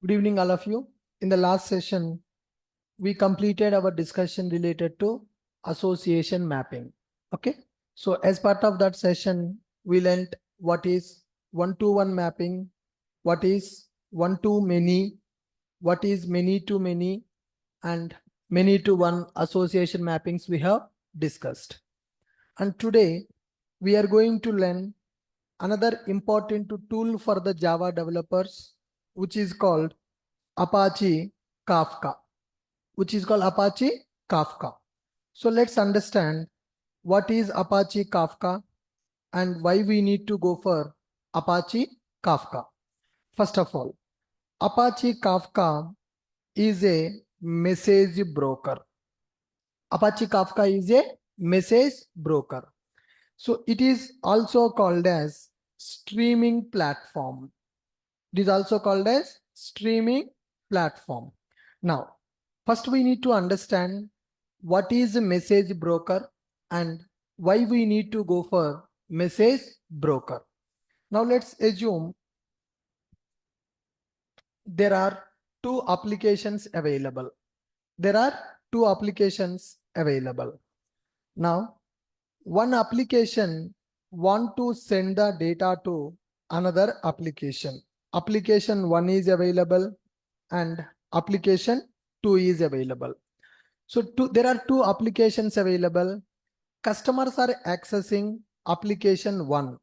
Good evening, all of you. In the last session, we completed our discussion related to association mapping. Okay. So as part of that session, we learned what is one-to-one mapping, what is one-to-many, what is many-to-many, and many-to-one association mappings we have discussed. And today we are going to learn another important tool for the Java developers, which is called Apache Kafka, So let's understand what is Apache Kafka and why we need to go for Apache Kafka. First of all, Apache Kafka is a message broker. Apache Kafka is a message broker. So it is also called as streaming platform. It is also called as streaming platform. Now, first we need to understand what is a message broker and why we need to go for message broker. Now let's assume there are two applications available. Now, one application want to send the data to another application. Application 1 is available and application 2 is available. So there are two applications available. Customers are accessing application 1.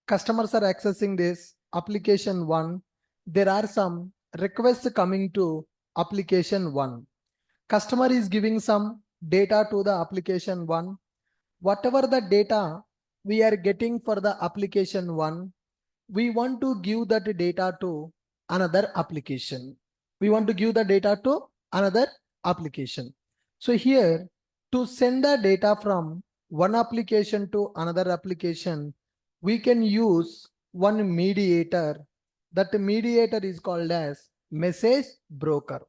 Customers are accessing this application 1. There are some requests coming to application 1. Customer is giving some data to the application 1. Whatever the data we are getting for the application 1, we want to give that data to another application. So here, to send the data from one application to another application, we can use one mediator. That mediator is called as message broker.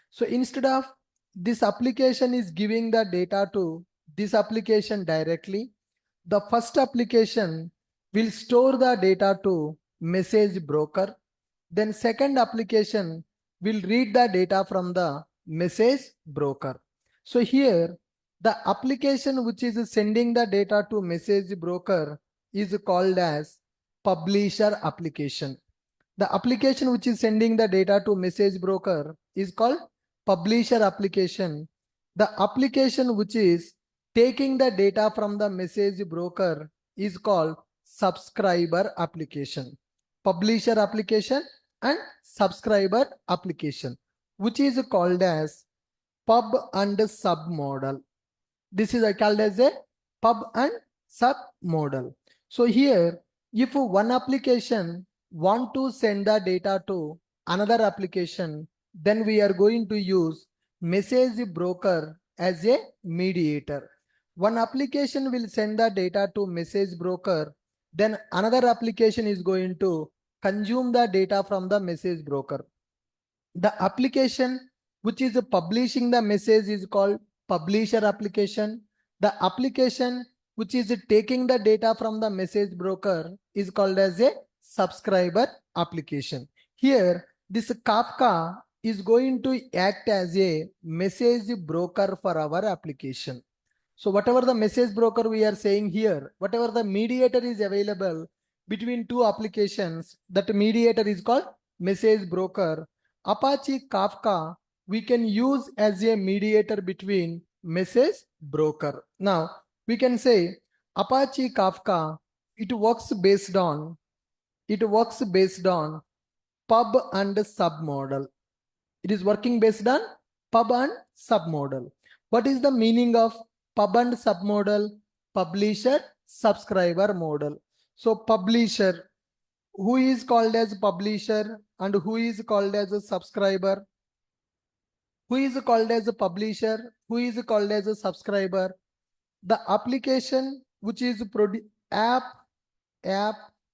So instead of this application is giving the data to this application directly, the first application will store the data to message broker. Then second application will read the data from the message broker. So here the application which is sending the data to message broker is called as publisher application. The application which is sending the data to message broker is called publisher application. The application which is taking the data from the message broker is called subscriber application. Publisher application and subscriber application, which is called as pub and sub model. This is called as a pub and sub model. So here, if one application want to send the data to another application, then we are going to use message broker as a mediator. One application will send the data to message broker, then another application is going to consume the data from the message broker. The application which is publishing the message is called publisher application. The application which is taking the data from the message broker is called as a subscriber application. Here, this Kafka is going to act as a message broker for our application. So whatever the message broker we are saying here, whatever the mediator is available between two applications, that mediator is called message broker. Apache Kafka we can use as a mediator between message broker. Now we can say Apache Kafka, it works based on pub and sub model. It is working based on pub and sub model. What is the meaning of pub and sub model? Publisher subscriber model. So publisher, who is called as publisher and who is called as a subscriber? Who is called as a publisher? Who is called as a subscriber? The application which is app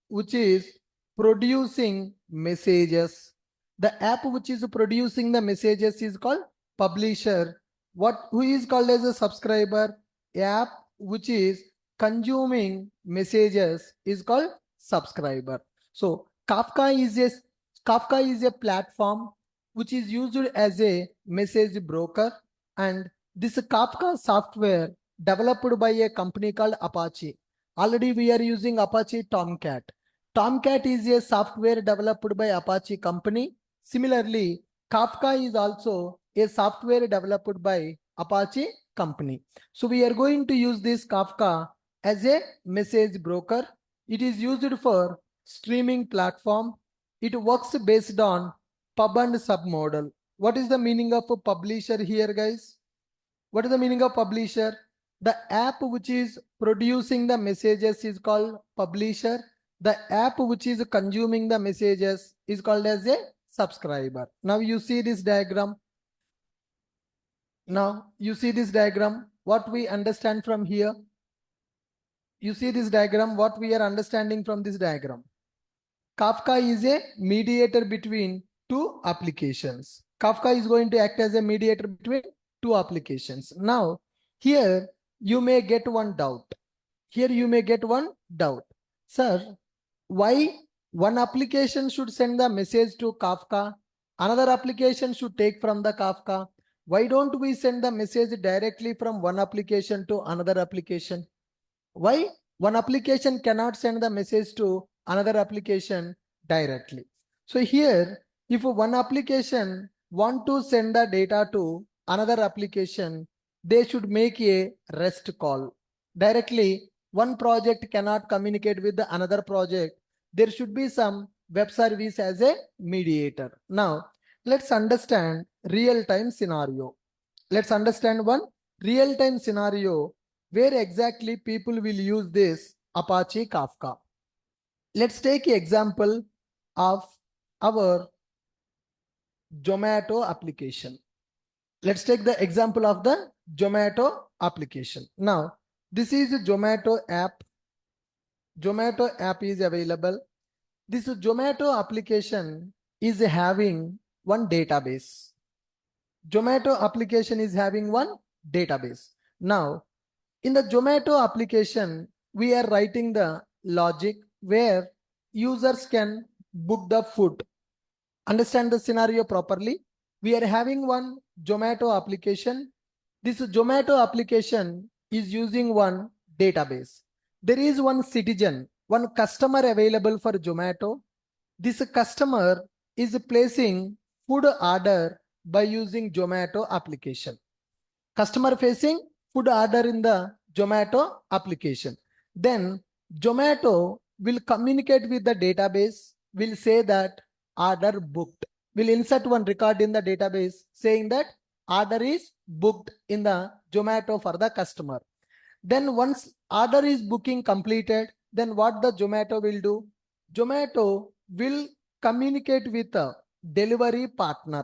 which is producing messages. The app which is producing the messages is called publisher. Who is called as a subscriber? App which is consuming messages is called subscriber. So Kafka is a platform which is used as a message broker, and this Kafka software developed by a company called Apache. Already we are using Apache Tomcat. Tomcat is a software developed by Apache company. Similarly, Kafka is also a software developed by Apache company. So we are going to use this Kafka as a message broker. It is used for streaming platform. It works based on pub and sub model. What is the meaning of a publisher here, guys? What is the meaning of publisher? The app which is producing the messages is called publisher. The app which is consuming the messages is called as a subscriber. Now you see this diagram. What we understand from here? You see this diagram, what we are understanding from this diagram? Kafka is a mediator between two applications. Kafka is going to act as a mediator between two applications. Now, here you may get one doubt. Sir, why one application should send the message to Kafka, another application should take from the Kafka? Why don't we send the message directly from one application to another application? Why one application cannot send the message to another application directly? So here, if one application want to send the data to another application, they should make a REST call. Directly, one project cannot communicate with the another project. There should be some web service as a mediator. Now, let's understand real-time scenario. Let's understand one real-time scenario where exactly people will use this Apache Kafka. Let's take an example of our Zomato application. Let's take the example of the Zomato application. Now, this is a Zomato app. Zomato app is available. This Zomato application is having one database. Zomato application is having one database. Now, in the Zomato application, we are writing the logic where users can book the food. Understand the scenario properly. We are having one Zomato application. This Zomato application is using one database. There is one citizen, one customer available for Zomato. This customer is placing food order by using Zomato application. Customer facing food order in the Zomato application. Then Zomato will communicate with the database, will say that order booked. Will insert one record in the database saying that order is booked in the Zomato for the customer. Then once order is booking completed, then what the Zomato will do? Zomato will communicate with a delivery partner.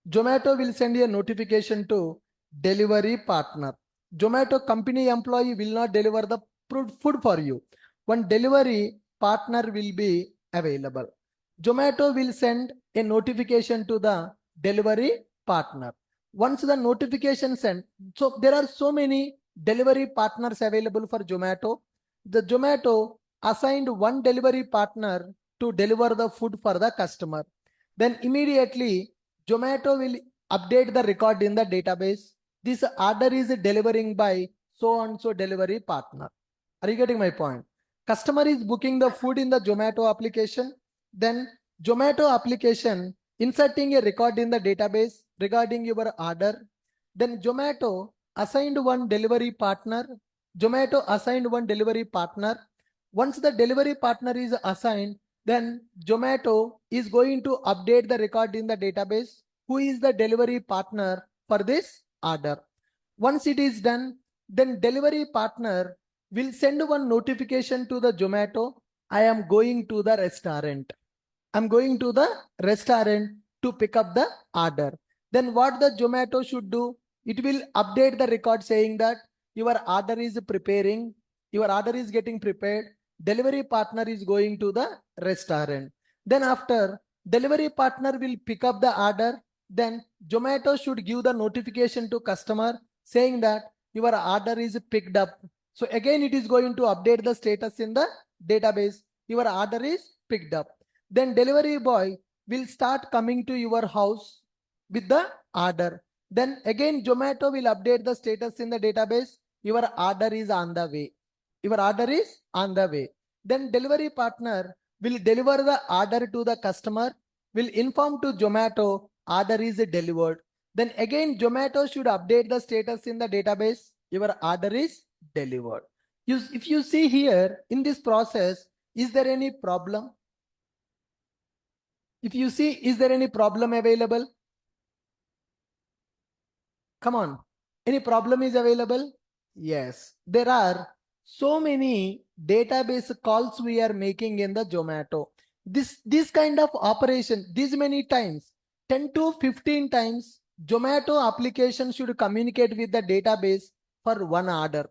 Zomato will send a notification to delivery partner. Zomato company employee will not deliver the food for you. One delivery partner will be available. Zomato will send a notification to the delivery partner. Once the notification sent, so there are so many delivery partners available for Zomato. The Zomato assigned one delivery partner to deliver the food for the customer. Then immediately Zomato will update the record in the database. This order is delivering by so and so delivery partner. Are you getting my point? Customer is booking the food in the Zomato application. Then Zomato application inserting a record in the database regarding your order. Then Zomato assigned one delivery partner. Once the delivery partner is assigned, then Zomato is going to update the record in the database. Who is the delivery partner for this order? Once it is done, then delivery partner will send one notification to the Zomato. I am going to the restaurant. I'm going to the restaurant to pick up the order. Then what the Zomato should do? It will update the record saying that your order is preparing. Your order is getting prepared. Delivery partner is going to the restaurant. Then after delivery partner will pick up the order, then Zomato should give the notification to customer saying that your order is picked up. So again, it is going to update the status in the database. Your order is picked up. Then delivery boy will start coming to your house with the order. Then again Zomato will update the status in the database. Your order is on the way. Your order is on the way. Then delivery partner will deliver the order to the customer, will inform to Zomato order is delivered. Then again Zomato should update the status in the database. Your order is delivered. If you see here in this process, is there any problem? If you see, is there any problem available? Come on. Any problem is available? Yes. There are so many database calls we are making in the Zomato. This kind of operation, this many times, 10 to 15 times, Zomato application should communicate with the database for one order.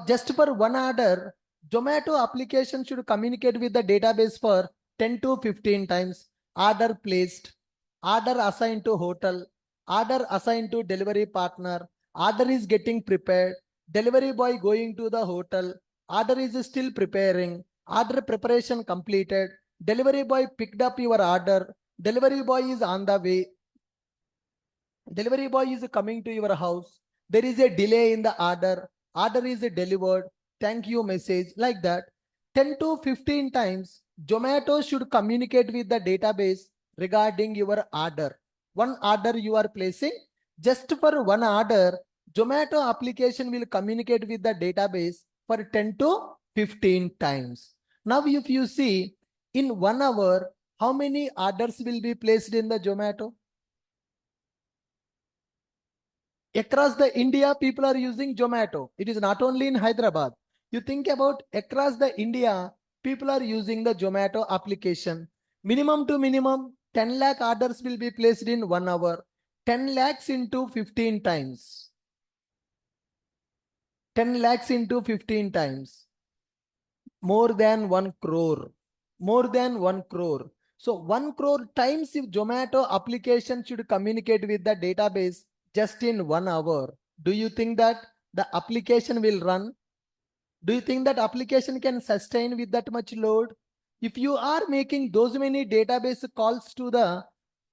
Just for one order, Zomato application should communicate with the database for 10 to 15 times. Order placed, order assigned to hotel, order assigned to delivery partner, order is getting prepared, delivery boy going to the hotel, order is still preparing, order preparation completed, delivery boy picked up your order, delivery boy is on the way, delivery boy is coming to your house, there is a delay in the order, order is delivered, thank you message, like that. 10 to 15 times, Zomato should communicate with the database regarding your order. One order you are placing, just for one order, Zomato application will communicate with the database for 10 to 15 times. Now, if you see in 1 hour, how many orders will be placed in the Zomato? Across the India, people are using Zomato. It is not only in Hyderabad. You think about across the India, people are using the Zomato application. Minimum to minimum, 10 lakh orders will be placed in 1 hour. 10 lakhs into 15 times. 10 lakhs into 15 times. More than 1 crore. More than 1 crore. So 1 crore times if Zomato application should communicate with the database just in 1 hour, do you think that the application will run? Do you think that application can sustain with that much load? If you are making those many database calls to the,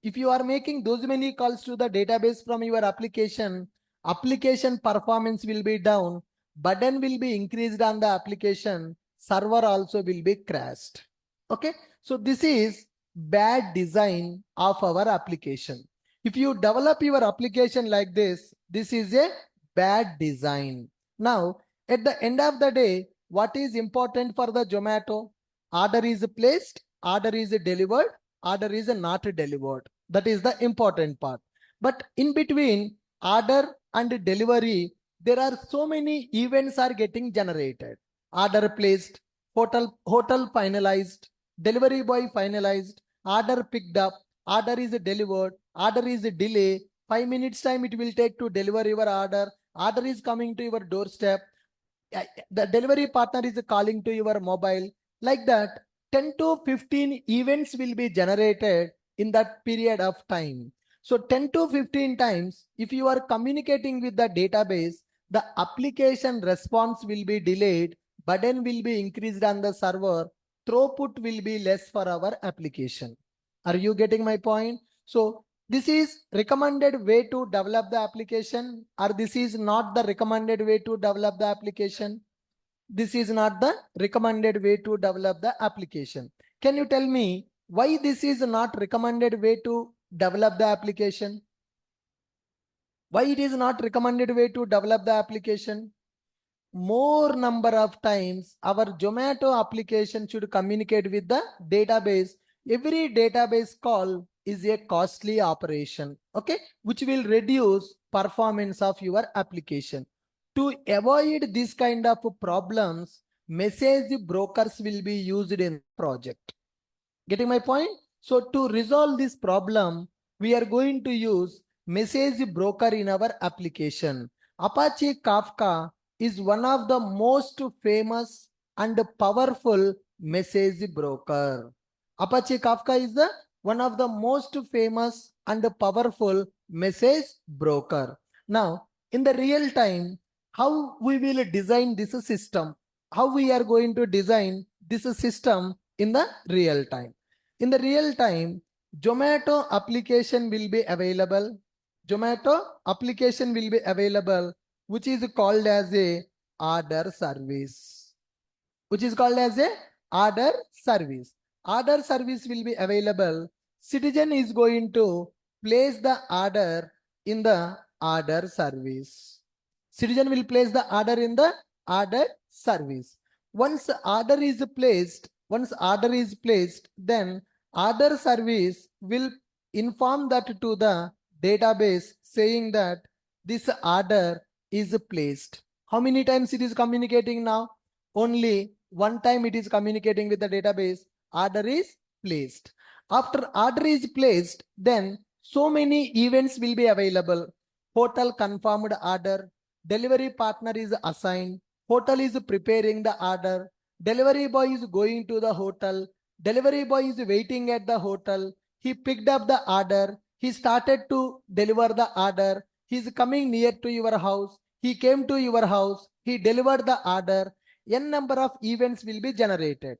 if you are making those many calls to the database from your application, application performance will be down, burden will be increased on the application, server also will be crashed. Okay, so this is bad design of our application. If you develop your application like this is a bad design. Now, at the end of the day, what is important for the Zomato? Order is placed, order is delivered, order is not delivered. That is the important part. But in between order and delivery, there are so many events are getting generated. Order placed, hotel finalized, delivery boy finalized, order picked up, order is delivered, order is delay, 5 minutes time it will take to deliver your order, order is coming to your doorstep, the delivery partner is calling to your mobile, like that 10 to 15 events will be generated in that period of time. So 10 to 15 times, if you are communicating with the database, the application response will be delayed, burden will be increased on the server, throughput will be less for our application. Are you getting my point? So this is recommended way to develop the application, or this is not the recommended way to develop the application? This is not the recommended way to develop the application. Can you tell me why this is not recommended way to develop the application? Why it is not recommended way to develop the application? More number of times our Zomato application should communicate with the database. Every database call is a costly operation, okay, which will reduce performance of your application. To avoid this kind of problems, message brokers will be used in the project. Getting my point? So to resolve this problem, we are going to use message broker in our application. Apache Kafka is one of the most famous and powerful message broker. Apache Kafka is the one of the most famous and powerful message broker. Now, in the real time, how we will design this system? How we are going to design this system in the real time? In the real time, Zomato application will be available. Zomato application will be available, which is called as a order service. Which is called as a order service. Order service will be available. Citizen is going to place the order in the order service. Citizen will place the order in the order service. Once order is placed, then order service will inform that to the database saying that this order is placed. How many times it is communicating now? Only one time it is communicating with the database. Order is placed. After order is placed, then so many events will be available. Hotel confirmed order. Delivery partner is assigned. Hotel is preparing the order. Delivery boy is going to the hotel. Delivery boy is waiting at the hotel. He picked up the order. He started to deliver the order. He is coming near to your house. He came to your house. He delivered the order. N number of events will be generated.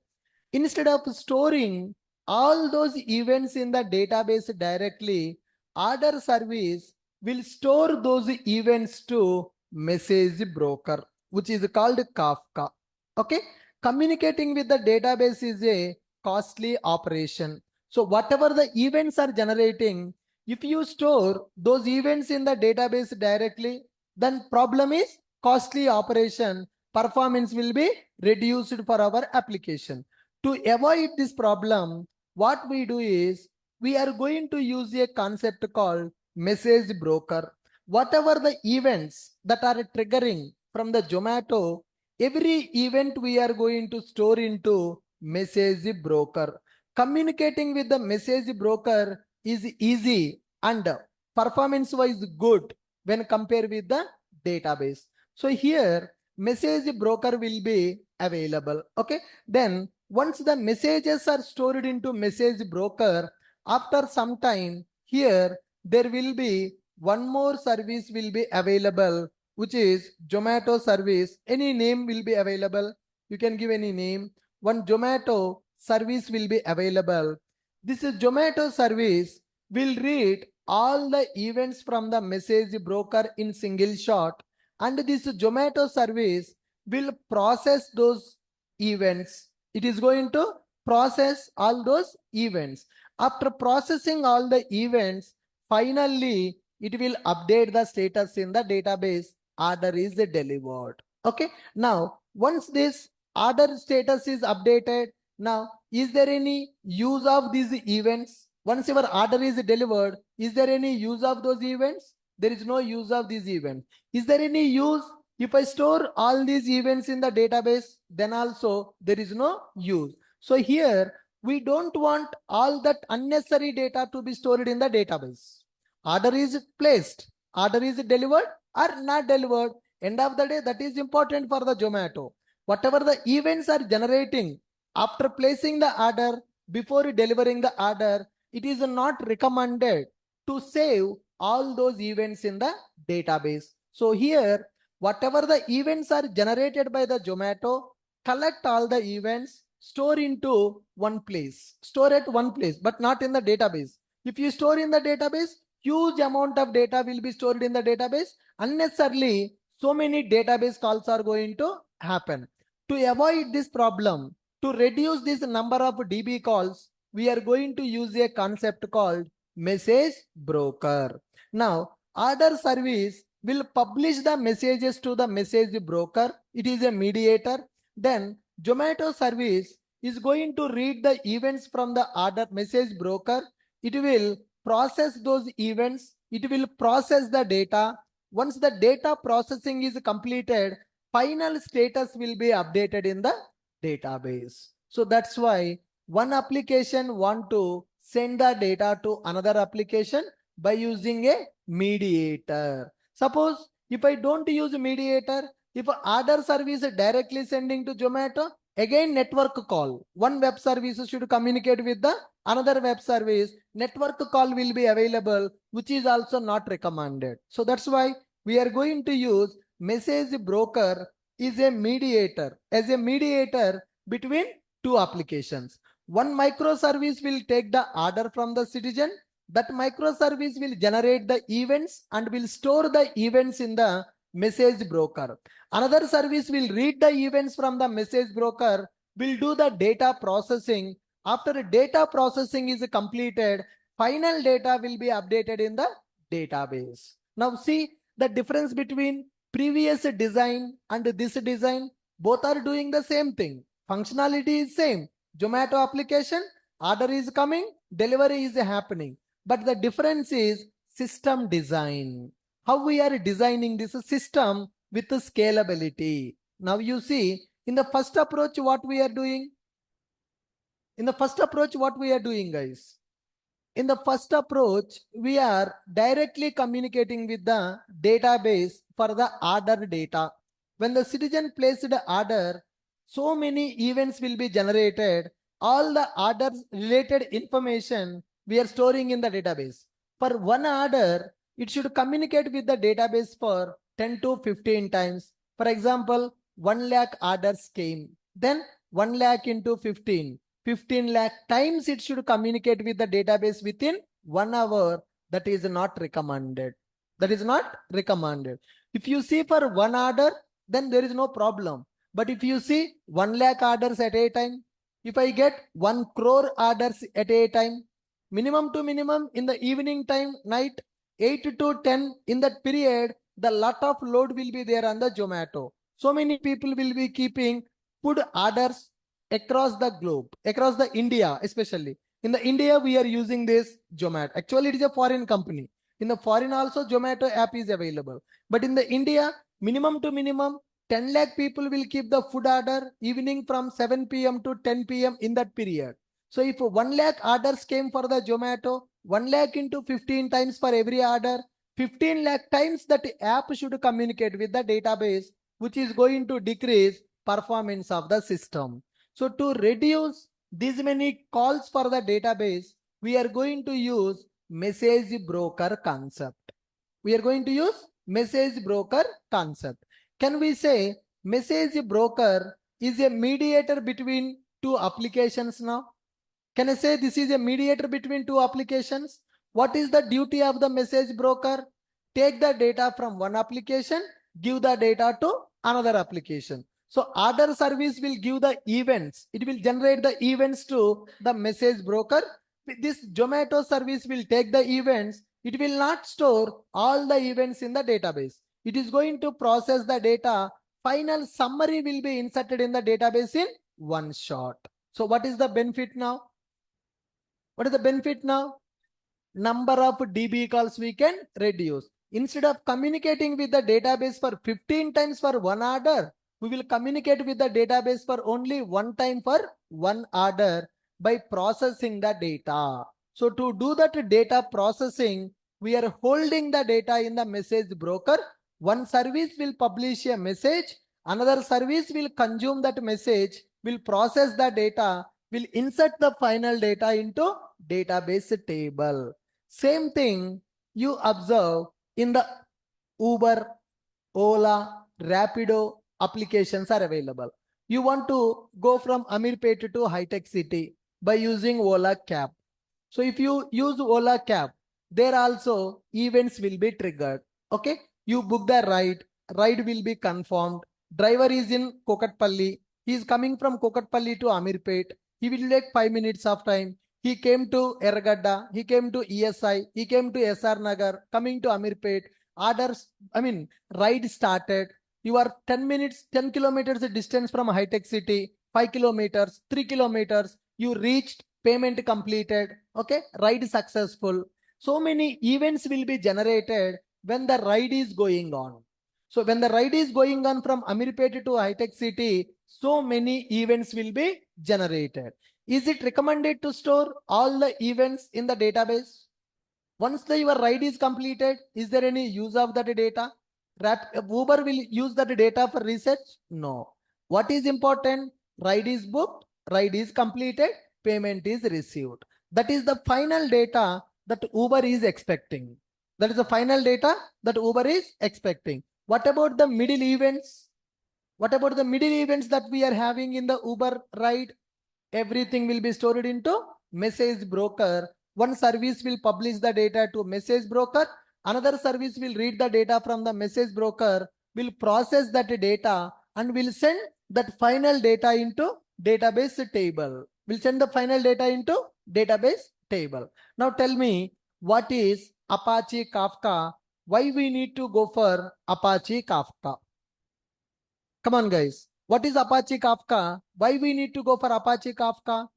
Instead of storing all those events in the database directly, order service will store those events to message broker, which is called Kafka. Okay, communicating with the database is a costly operation. So whatever the events are generating, if you store those events in the database directly, then problem is costly operation. Performance will be reduced for our application. To avoid this problem, what we do is we are going to use a concept called message broker. Whatever the events that are triggering from the Zomato, every event we are going to store into message broker. Communicating with the message broker is easy and performance wise good when compared with the database. So here message broker will be available. Okay, then once the messages are stored into message broker, after some time here there will be one more service will be available, which is Zomato service. Any name will be available. You can give any name. One Zomato service will be available. This is Zomato service will read all the events from the message broker in single shot, and this Zomato service will process those events. It is going to process all those events. After processing all the events, finally it will update the status in the database. Order is delivered. Okay, now once this order status is updated, now is there any use of these events? Once your order is delivered, is there any use of those events? There is no use of these events. Is there any use if I store all these events in the database? Then also there is no use. So here we don't want all that unnecessary data to be stored in the database. Order is placed, order is delivered or not delivered. End of the day, that is important for the Zomato. Whatever the events are generating after placing the order, before delivering the order, it is not recommended to save all those events in the database. So here, whatever the events are generated by the Zomato, collect all the events, store into one place, store at one place, but not in the database. If you store in the database, huge amount of data will be stored in the database. Unnecessarily, so many database calls are going to happen. To avoid this problem, to reduce this number of DB calls, we are going to use a concept called message broker. Now, order service will publish the messages to the message broker. It is a mediator. Then Zomato service is going to read the events from the order message broker. It will process those events. It will process the data. Once the data processing is completed, final status will be updated in the database. So that's why one application want to send the data to another application by using a mediator. Suppose if I don't use mediator, if order service is directly sending to Zomato, again network call. One web service should communicate with the another web service. Network call will be available, which is also not recommended. So that's why we are going to use message broker is a mediator, as a mediator between two applications. one microservice will take the order from the citizen. That microservice will generate the events and will store the events in the message broker. Another service will read the events from the message broker, will do the data processing. After data processing is completed, final data will be updated in the database. Now see the difference between previous design and this design. Both are doing the same thing. Functionality is same. Zomato application, order is coming, delivery is happening. But the difference is system design. How we are designing this system with the scalability. Now you see in the first approach what we are doing. In the first approach what we are doing, guys. In the first approach, we are directly communicating with the database for the order data. When the citizen placed the order, so many events will be generated. All the orders related information we are storing in the database. For one order, it should communicate with the database for 10 to 15 times. For example, 1 lakh orders came. Then 1 lakh into 15. 15 lakh times it should communicate with the database within 1 hour. That is not recommended. That is not recommended. If you see for one order, then there is no problem. But if you see 1 lakh orders at a time, if I get 1 crore orders at a time, minimum to minimum in the evening time, night, 8 to 10 in that period, the lot of load will be there on the Zomato. So many people will be keeping food orders across the globe, across the India especially. In the India, we are using this Zomato. Actually, it is a foreign company. In the foreign also, Zomato app is available. But in the India, minimum to minimum, 10 lakh people will keep the food order evening from 7 p.m. to 10 p.m. in that period. So if 1 lakh orders came for the Zomato, 1 lakh into 15 times for every order, 15 lakh times that app should communicate with the database, which is going to decrease performance of the system. So to reduce these many calls for the database, we are going to use message broker concept. We are going to use message broker concept. Can we say message broker is a mediator between two applications now? Can I say this is a mediator between two applications? What is the duty of the message broker? Take the data from one application, give the data to another application. So order service will give the events. It will generate the events to the message broker. This Zomato service will take the events. It will not store all the events in the database. It is going to process the data. Final summary will be inserted in the database in one shot. So what is the benefit now? What is the benefit now? Number of DB calls we can reduce. Instead of communicating with the database for 15 times for one order, we will communicate with the database for only one time for one order by processing the data. So to do that data processing, we are holding the data in the message broker. One service will publish a message. Another service will consume that message, will process the data, will insert the final data into database table. Same thing you observe in the Uber, Ola, Rapido applications are available. You want to go from Amirpet to High Tech City by using Ola cab. So if you use Ola cab, there also events will be triggered. Okay, you book the ride will be confirmed. Driver is in Kokatpalli. He is coming from Kokatpalli to Amirpet. He will take 5 minutes of time. He came to Ergadda. He came to ESI. He came to SR Nagar. Coming to Amirpet. Ride started. You are 10 minutes, 10 kilometers distance from High Tech City. 5 kilometers, 3 kilometers. You reached, payment completed. Okay, ride successful. So many events will be generated when the ride is going on. So when the ride is going on from Amirpet to High Tech City, so many events will be generated. Is it recommended to store all the events in the database? Once your ride is completed, is there any use of that data? Uber will use that data for research? No. What is important? Ride is booked, ride is completed, payment is received. That is the final data that Uber is expecting. That is the final data that Uber is expecting. What about the middle events? What about the middle events that we are having in the Uber ride? Everything will be stored into message broker. One service will publish the data to message broker. Another service will read the data from the message broker, will process that data and will send that final data into database table. Will send the final data into database table. Now tell me, what is Apache Kafka? Why we need to go for Apache Kafka? Come on, guys. What is Apache Kafka? Why we need to go for Apache Kafka?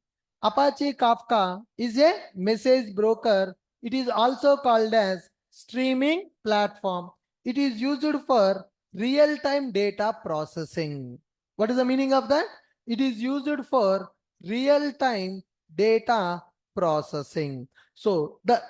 Apache Kafka is a message broker. It is also called as streaming platform. It is used for real-time data processing. What is the meaning of that? It is used for real-time data processing. So the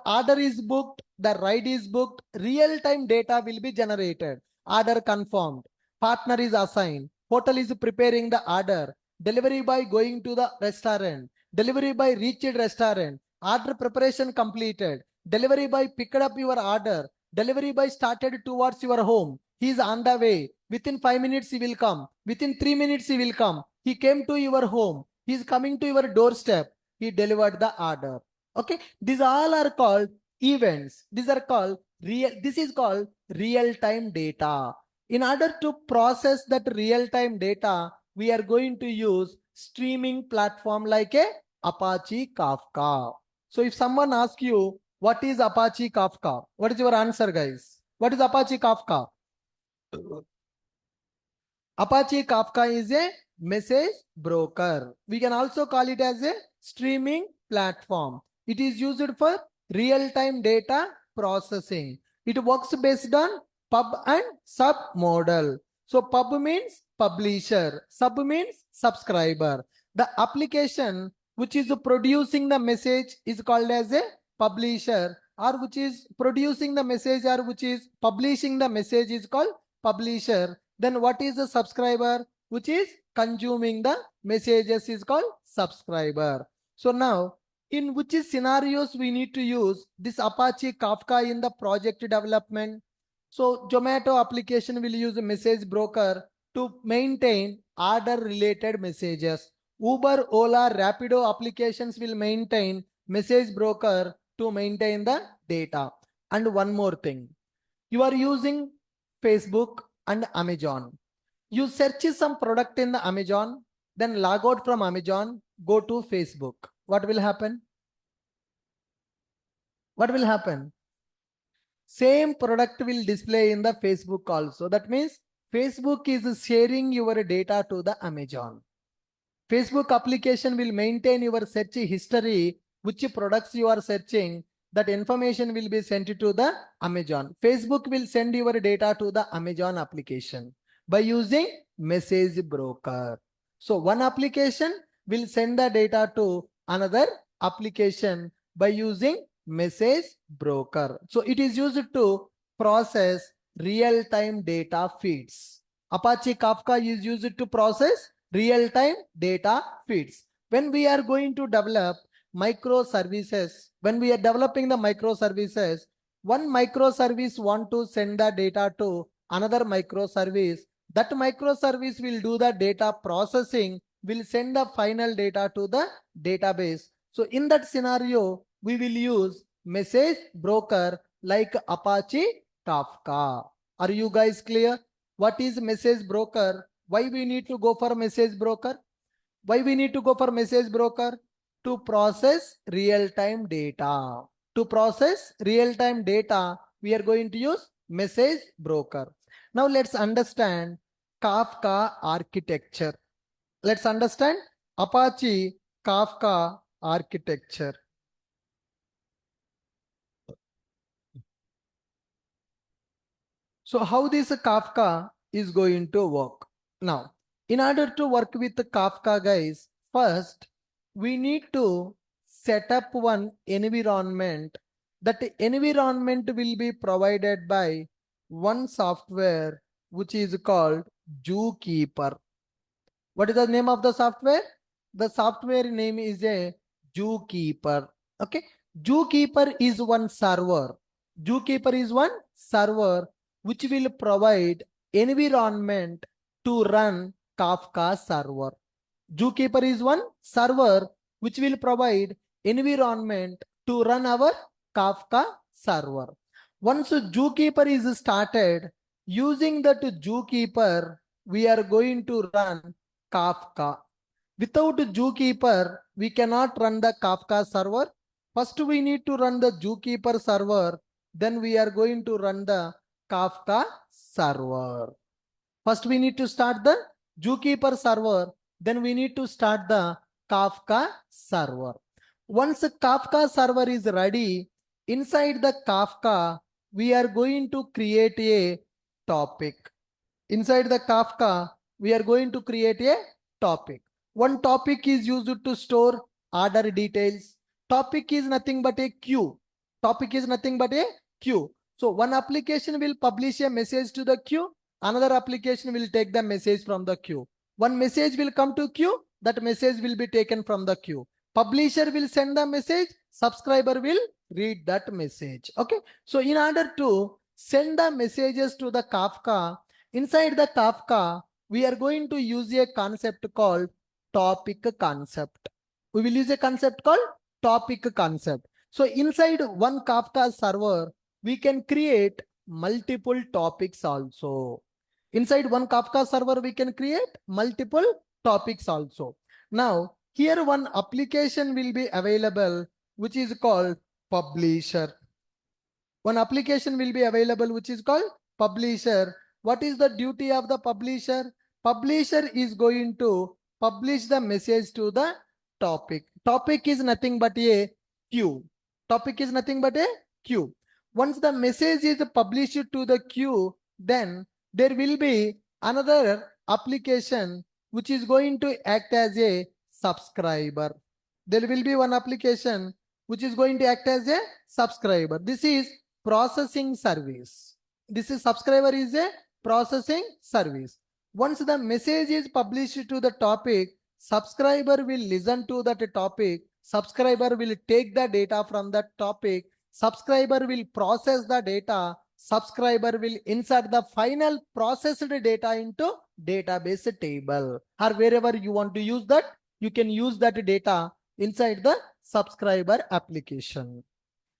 order is booked, the ride is booked, real-time data will be generated. Order confirmed. Partner is assigned. Hotel is preparing the order. Delivery boy going to the restaurant. Delivery boy reached restaurant. Order preparation completed. Delivery boy picked up your order. Delivery boy started towards your home. He is on the way. Within 5 minutes he will come. Within 3 minutes he will come. He came to your home. He is coming to your doorstep. He delivered the order. Okay. These all are called events. These are called real. This is called real-time data. In order to process that real-time data, we are going to use streaming platform like a Apache Kafka. So if someone asks you, what is Apache Kafka? What is your answer, guys? What is Apache Kafka? Apache Kafka is a message broker. We can also call it as a streaming platform. It is used for real-time data processing. It works based on pub and sub model. So pub means publisher, sub means subscriber. The application which is producing the message is called as a publisher, or which is producing the message or which is publishing the message is called publisher. Then what is the subscriber? Which is consuming the messages is called subscriber. So now, in which scenarios we need to use this Apache Kafka in the project development? So Zomato application will use a message broker to maintain order related messages. Uber, Ola, Rapido applications will maintain message broker to maintain the data. And one more thing, you are using Facebook and Amazon. You search some product in the Amazon, then log out from Amazon, go to Facebook. What will happen? What will happen? Same product will display in the Facebook also. That means Facebook is sharing your data to the Amazon. Facebook application will maintain your search history, which products you are searching. That information will be sent to the Amazon. Facebook will send your data to the Amazon application by using message broker. So one application will send the data to another application by using message broker. So it is used to process real-time data feeds. Apache Kafka is used to process real-time data feeds. When we are going to develop microservices, when we are developing the microservices, one microservice want to send the data to another microservice. That microservice will do the data processing, will send the final data to the database. So in that scenario, we will use message broker like Apache Kafka. Are you guys clear? What is message broker? Why we need to go for message broker? Why we need to go for message broker? To process real-time data. To process real-time data, we are going to use message broker. Now let's understand Kafka architecture. Let's understand Apache Kafka architecture. So how this Kafka is going to work? Now, in order to work with Kafka, guys, first we need to set up one environment. That environment will be provided by one software which is called Zookeeper. What is the name of the software? The software name is a Zookeeper. Okay. Zookeeper is one server. Zookeeper is one server which will provide environment to run Kafka server. Zookeeper is one server which will provide environment to run our Kafka server. Once Zookeeper is started, using that Zookeeper, we are going to run Kafka. Without Zookeeper, we cannot run the Kafka server. First, we need to run the Zookeeper server. Then we are going to run the Kafka server. First, we need to start the Zookeeper server. Then we need to start the Kafka server. Once the Kafka server is ready, inside the Kafka, we are going to create a topic. Inside the Kafka, we are going to create a topic. One topic is used to store order details. Topic is nothing but a queue. Topic is nothing but a queue. So one application will publish a message to the queue. Another application will take the message from the queue. One message will come to queue. That message will be taken from the queue. Publisher will send the message. Subscriber will read that message. Okay. So in order to send the messages to the Kafka, inside the Kafka, we are going to use a concept called topic concept. We will use a concept called topic concept. So inside one Kafka server, we can create multiple topics also. Inside one Kafka server, we can create multiple topics also. Now, here one application will be available, which is called publisher. One application will be available, which is called publisher. What is the duty of the publisher? Publisher is going to publish the message to the topic. Topic is nothing but a queue. Topic is nothing but a queue. Once the message is published to the queue, then there will be another application which is going to act as a subscriber. There will be one application which is going to act as a subscriber. This is processing service. This is subscriber is a processing service. Once the message is published to the topic, subscriber will listen to that topic. Subscriber will take the data from that topic. Subscriber will process the data. Subscriber will insert the final processed data into database table, or wherever you want to use that, you can use that data inside the subscriber application.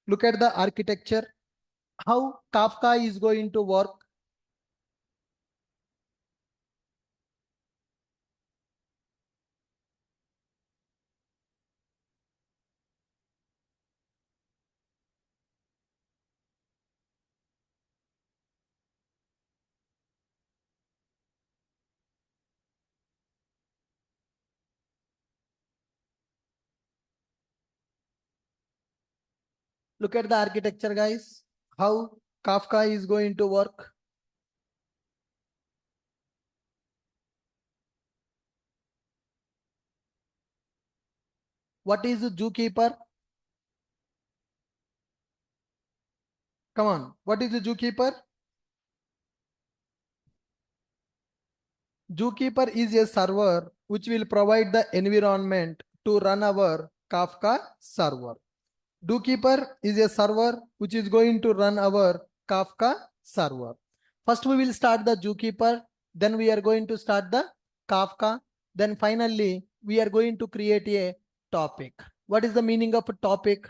Look at the architecture, how Kafka is going to work. Look at the architecture, guys, how Kafka is going to work. What is Zookeeper? Come on, what is the Zookeeper? Zookeeper is a server which will provide the environment to run our Kafka server. Zookeeper is a server which is going to run our Kafka server. First, we will start the Zookeeper. Then we are going to start the Kafka. Then finally, we are going to create a topic. What is the meaning of a topic?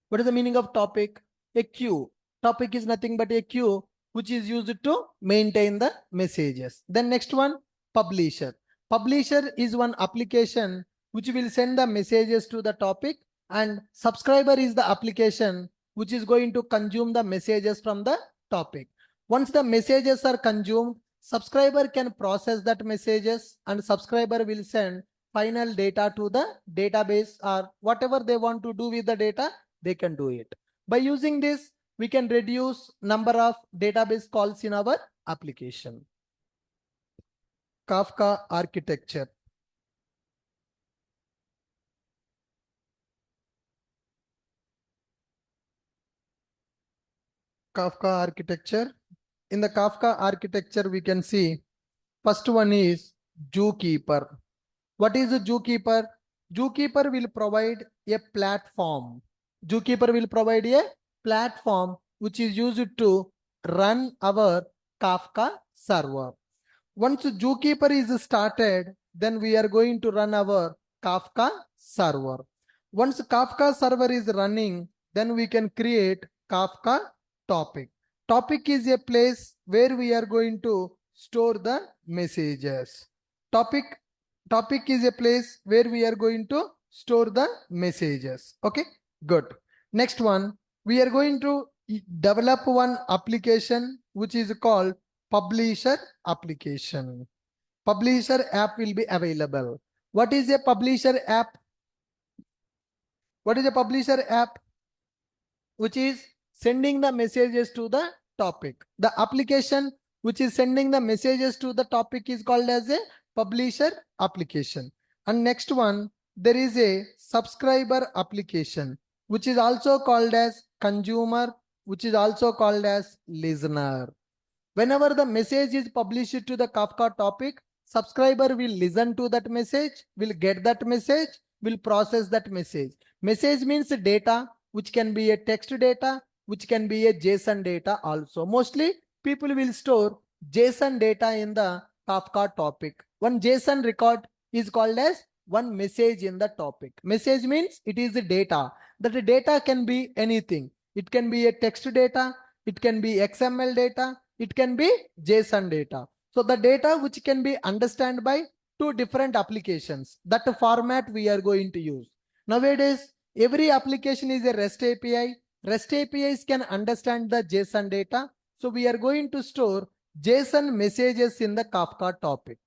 What is the meaning of topic? A queue. Topic is nothing but a queue which is used to maintain the messages. Then next one, publisher. Publisher is one application which will send the messages to the topic, and subscriber is the application which is going to consume the messages from the topic. Once the messages are consumed, subscriber can process that messages, and subscriber will send final data to the database, or whatever they want to do with the data, they can do it. By using this, we can reduce number of database calls in our application. Kafka architecture. Kafka architecture. In the Kafka architecture, we can see first one is Zookeeper. What is a Zookeeper? Zookeeper will provide a platform. Zookeeper will provide a platform which is used to run our Kafka server. Once Zookeeper is started, then we are going to run our Kafka server. Once Kafka server is running, then we can create Kafka topic. Topic is a place where we are going to store the messages. Topic is a place where we are going to store the messages. Okay, good. Next one, we are going to develop one application which is called publisher application. Publisher app will be available. What is a publisher app? What is a publisher app? Which is sending the messages to the topic. The application which is sending the messages to the topic is called as a publisher application. And next one, there is a subscriber application, which is also called as consumer, which is also called as listener. Whenever the message is published to the Kafka topic, subscriber will listen to that message, will get that message, will process that message. Message means data, which can be a text data, which can be a JSON data also. Mostly people will store JSON data in the Kafka topic. One JSON record is called as one message in the topic. Message means it is the data. That data can be anything. It can be a text data, it can be XML data, it can be JSON data. So the data which can be understood by two different applications, that format we are going to use. Nowadays, every application is a REST API. REST APIs can understand the JSON data. So we are going to store JSON messages in the Kafka topic.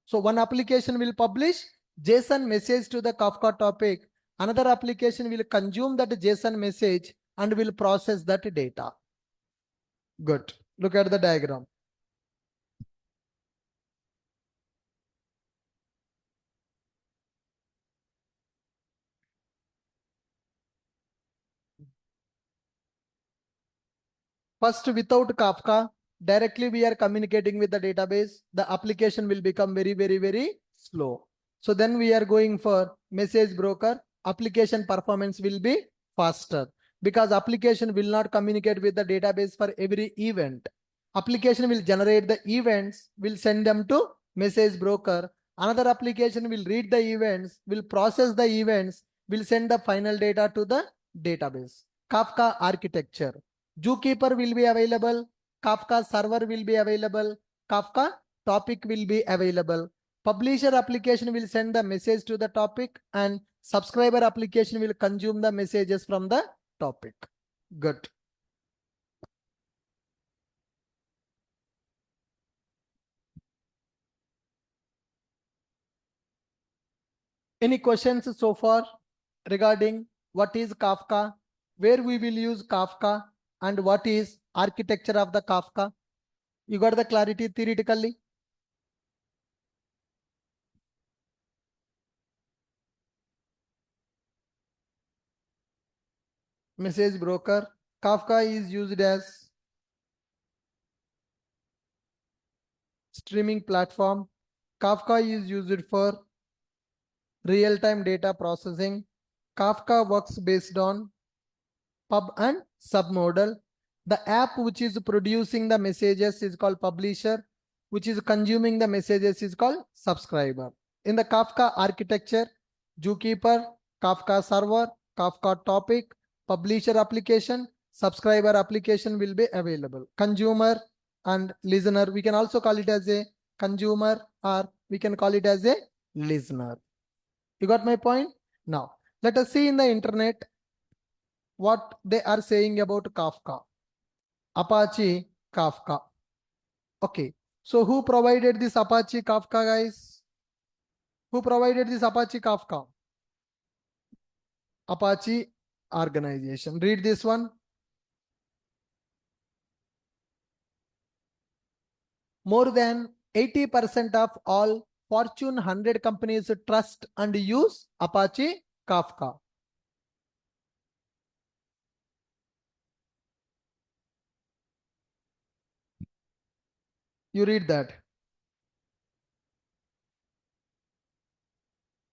So one application will publish JSON message to the Kafka topic. Another application will consume that JSON message and will process that data. Good. Look at the diagram. First, without Kafka, directly we are communicating with the database. The application will become very slow. So then we are going for message broker. Application performance will be faster because application will not communicate with the database for every event. Application will generate the events, will send them to message broker. Another application will read the events, will process the events, will send the final data to the database. Kafka architecture. Zookeeper will be available, Kafka server will be available, Kafka topic will be available. Publisher application will send the message to the topic and subscriber application will consume the messages from the topic. Good. Any questions so far regarding what is Kafka, where we will use Kafka, and what is architecture of the Kafka? You got the clarity theoretically? Message broker. Kafka is used as streaming platform. Kafka is used for real-time data processing. Kafka works based on pub and sub model. The app which is producing the messages is called publisher, which is consuming the messages is called subscriber. In the Kafka architecture, Zookeeper, Kafka server, Kafka topic, publisher application, subscriber application will be available. Consumer and listener, we can also call it as a consumer or we can call it as a listener. You got my point? Now, let us see in the internet what they are saying about Kafka. Apache Kafka. Okay, so who provided this Apache Kafka, guys? Who provided this Apache Kafka? Apache organization. Read this one. More than 80% of all Fortune 100 companies trust and use Apache Kafka. You read that.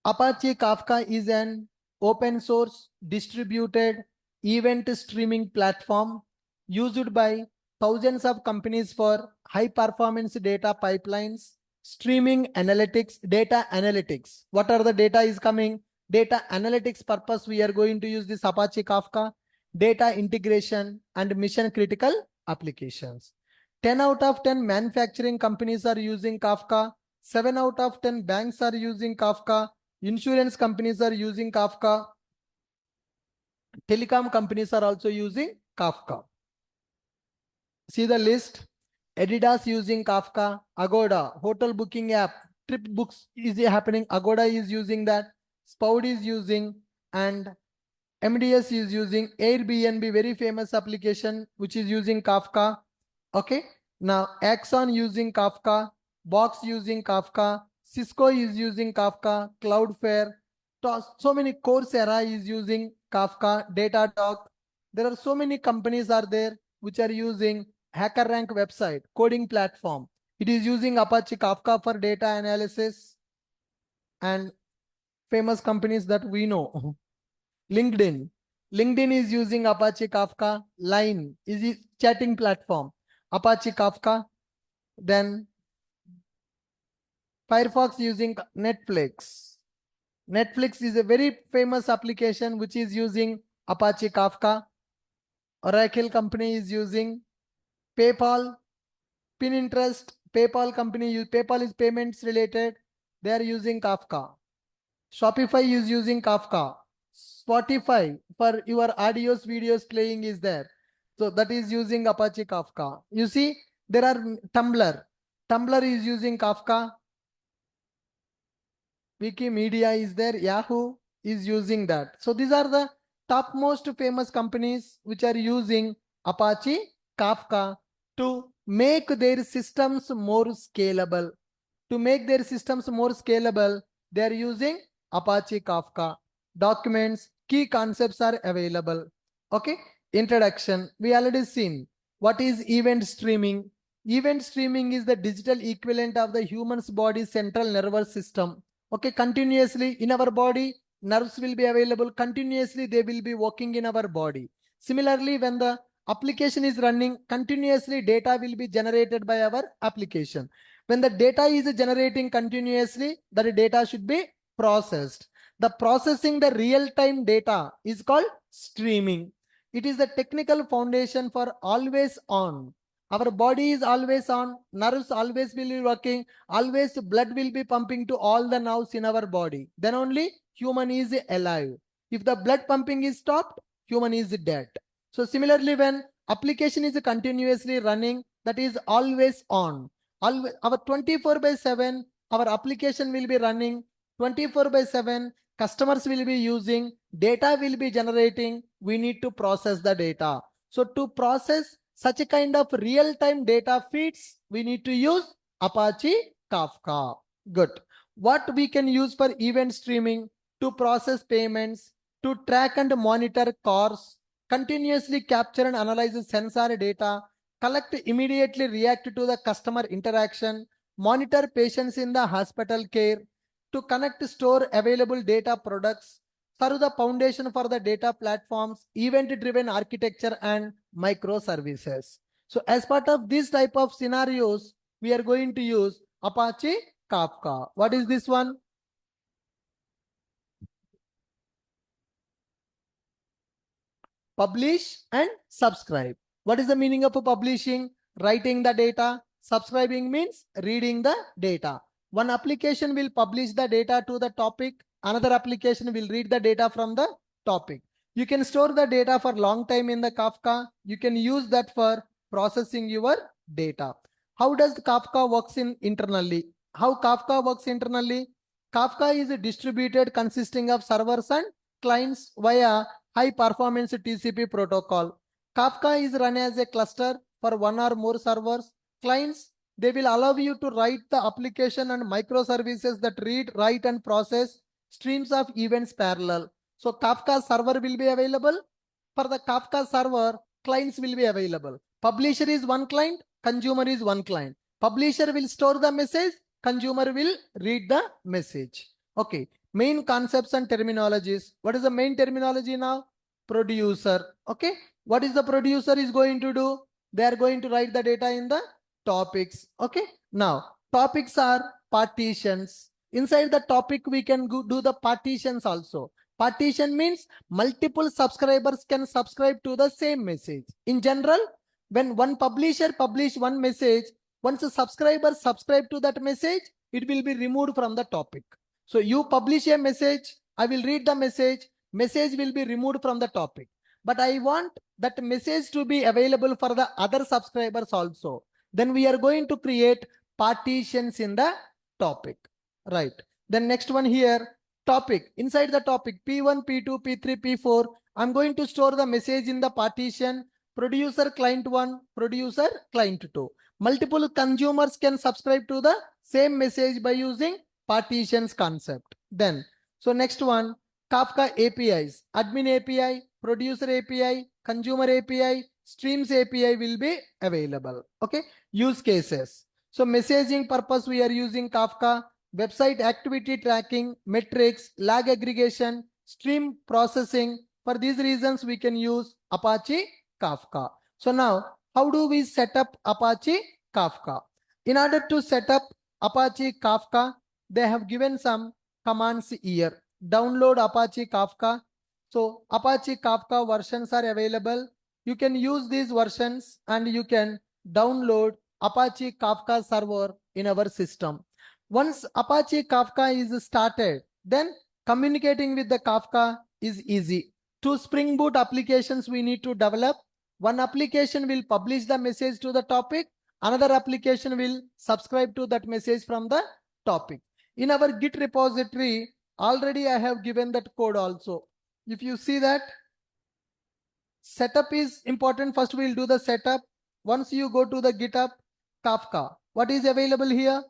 Apache Kafka is an open source distributed event streaming platform used by thousands of companies for high performance data pipelines, streaming analytics, data analytics. What are the data is coming? Data analytics purpose, we are going to use this Apache Kafka, data integration and mission critical applications. 10 out of 10 manufacturing companies are using Kafka. 7 out of 10 banks are using Kafka. Insurance companies are using Kafka. Telecom companies are also using Kafka. See the list. Adidas using Kafka, Agoda, hotel booking app, trip books is happening. Agoda is using that. Spout is using, and MDS is using. Airbnb, very famous application which is using Kafka. Okay. Now Axon using Kafka, Box using Kafka, Cisco is using Kafka, Cloudflare. So many Coursera is using Kafka, Datadog. There are so many companies are there which are using HackerRank website, coding platform. It is using Apache Kafka for data analysis, and famous companies that we know. LinkedIn. LinkedIn is using Apache Kafka. Line is a chatting platform. Apache Kafka. Then Firefox using Netflix. Netflix is a very famous application which is using Apache Kafka. Oracle company is using. PayPal, Pinterest, PayPal company, PayPal is payments related. They are using Kafka. Shopify is using Kafka. Spotify for your audios, videos playing is there. So that is using Apache Kafka. You see, there are Tumblr. Tumblr is using Kafka. Wikimedia is there. Yahoo is using that. So these are the topmost famous companies which are using Apache Kafka to make their systems more scalable. To make their systems more scalable, they are using Apache Kafka. Documents, key concepts are available. Okay. Introduction. We already seen what is event streaming. Event streaming is the digital equivalent of the human's body's central nervous system. Okay, continuously in our body, nerves will be available. Continuously, they will be working in our body. Similarly, when the application is running, continuously data will be generated by our application. When the data is generating continuously, that data should be processed. The processing the real-time data is called streaming. It is the technical foundation for always on. Our body is always on, nerves always will be working, always blood will be pumping to all the nerves in our body. Then only human is alive. If the blood pumping is stopped, human is dead. So similarly, when application is continuously running, that is always on. Always, our 24/7, our application will be running 24/7. Customers will be using, data will be generating. We need to process the data. So to process such a kind of real-time data feeds, we need to use Apache Kafka. Good. What we can use for event streaming? To process payments, to track and monitor cars, continuously capture and analyze sensor data, collect, immediately react to the customer interaction, monitor patients in the hospital care, to connect, store available data products, serve the foundation for the data platforms, event-driven architecture, and microservices. So as part of this type of scenarios, we are going to use Apache Kafka. What is this one? Publish and subscribe. What is the meaning of publishing? Writing the data. Subscribing means reading the data. One application will publish the data to the topic. Another application will read the data from the topic. You can store the data for long time in the Kafka. You can use that for processing your data. How does Kafka works in internally? How Kafka works internally? Kafka is distributed consisting of servers and clients via high performance TCP protocol. Kafka is run as a cluster for one or more servers. Clients, they will allow you to write the application and microservices that read, write, and process streams of events parallel. So Kafka server will be available. For the Kafka server, clients will be available. Publisher is one client, consumer is one client. Publisher will store the message, consumer will read the message. Okay. Main concepts and terminologies. What is the main terminology now? Producer. Okay. What is the producer is going to do? They are going to write the data in the topics. Okay. Now, Topics are partitions. Inside the topic, we can do the partitions also. Partition means multiple subscribers can subscribe to the same message. In general, when one publisher publish one message, once a subscriber subscribe to that message, it will be removed from the topic. So you publish a message, I will read the message will be removed from the topic. But I want that message to be available for the other subscribers also. Then we are going to create partitions in the topic, right? Then next one here, topic. Inside the topic P1, P2, P3, P4, I'm going to store the message in the partition producer client 1, producer client 2. Multiple consumers can subscribe to the same message by using partitions concept. Then, so next one, Kafka APIs, admin API, producer API, consumer API, streams API will be available. Okay, use cases. So messaging purpose, we are using Kafka, website activity tracking, metrics, lag aggregation, stream processing. For these reasons, we can use Apache Kafka. So now, how do we set up Apache Kafka? In order to set up Apache Kafka, they have given some commands here. Download Apache Kafka. So Apache Kafka versions are available. You can use these versions and you can download Apache Kafka server in our system. Once Apache Kafka is started, then communicating with the Kafka is easy. Two Spring Boot applications we need to develop. One application will publish the message to the topic. Another application will subscribe to that message from the topic. In our Git repository, already I have given that code also. If you see that, setup is important. First we'll do the setup. Once you go to the GitHub, Kafka, what is available here?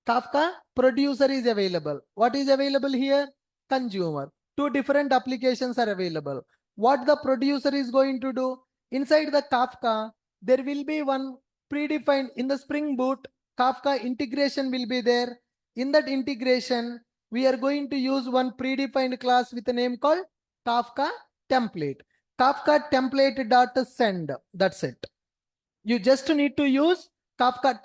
Kafka producer is available. What is available here? Consumer. Two different applications are available. What the producer is going to do? Inside the Kafka, there will be one predefined in the Spring Boot. Kafka integration will be there. In that integration, we are going to use one predefined class with a name called Kafka template. Kafka template.send. That's it. You just need to use Kafka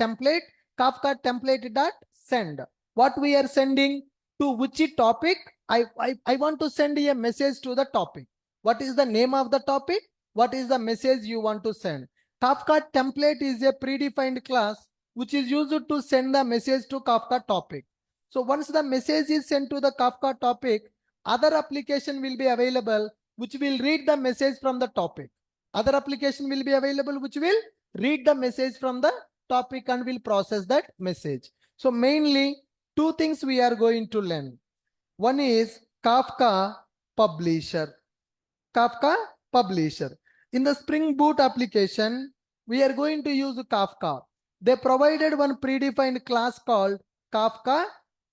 template.send. What we are sending to which topic? I want to send a message to the topic. What is the name of the topic? What is the message you want to send? Kafka template is a predefined class which is used to send the message to Kafka topic. So once the message is sent to the Kafka topic, other application will be available which will read the message from the topic. Other application will be available which will read the message from the topic and will process that message. So mainly two things we are going to learn. One is Kafka publisher. Kafka publisher. In the Spring Boot application, we are going to use Kafka. They provided one predefined class called Kafka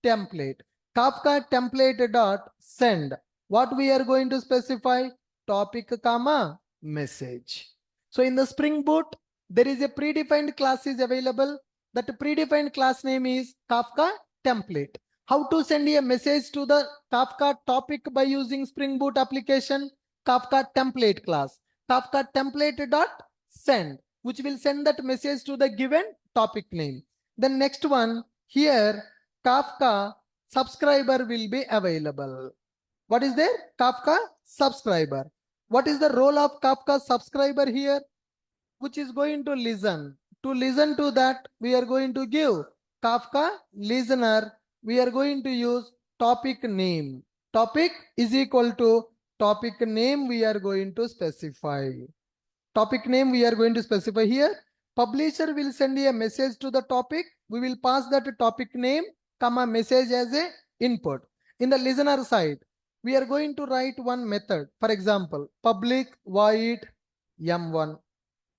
template. Kafka template.send. What we are going to specify? Topic, comma, message. So in the Spring Boot, there is a predefined class is available. That predefined class name is Kafka template. How to send a message to the Kafka topic by using Spring Boot application? Kafka template class. Kafka template.send, which will send that message to the given topic name. The next one here, Kafka subscriber will be available. What is there? Kafka subscriber. What is the role of Kafka subscriber here? Which is going to listen. To listen to that, we are going to give Kafka listener. We are going to use topic name. Topic is equal to topic name we are going to specify. Topic name we are going to specify here. Publisher will send a message to the topic. We will pass that topic name, comma, message as a input. In the listener side, we are going to write one method. For example, public void m1.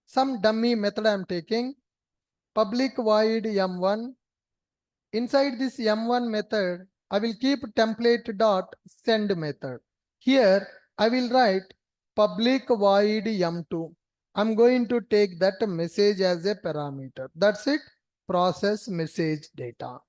Some dummy method I am taking. Public void m1. Inside this m1 method, I will keep template.send method. Here, I will write public void m2. I'm going to take that message as a parameter. That's it. Process message data.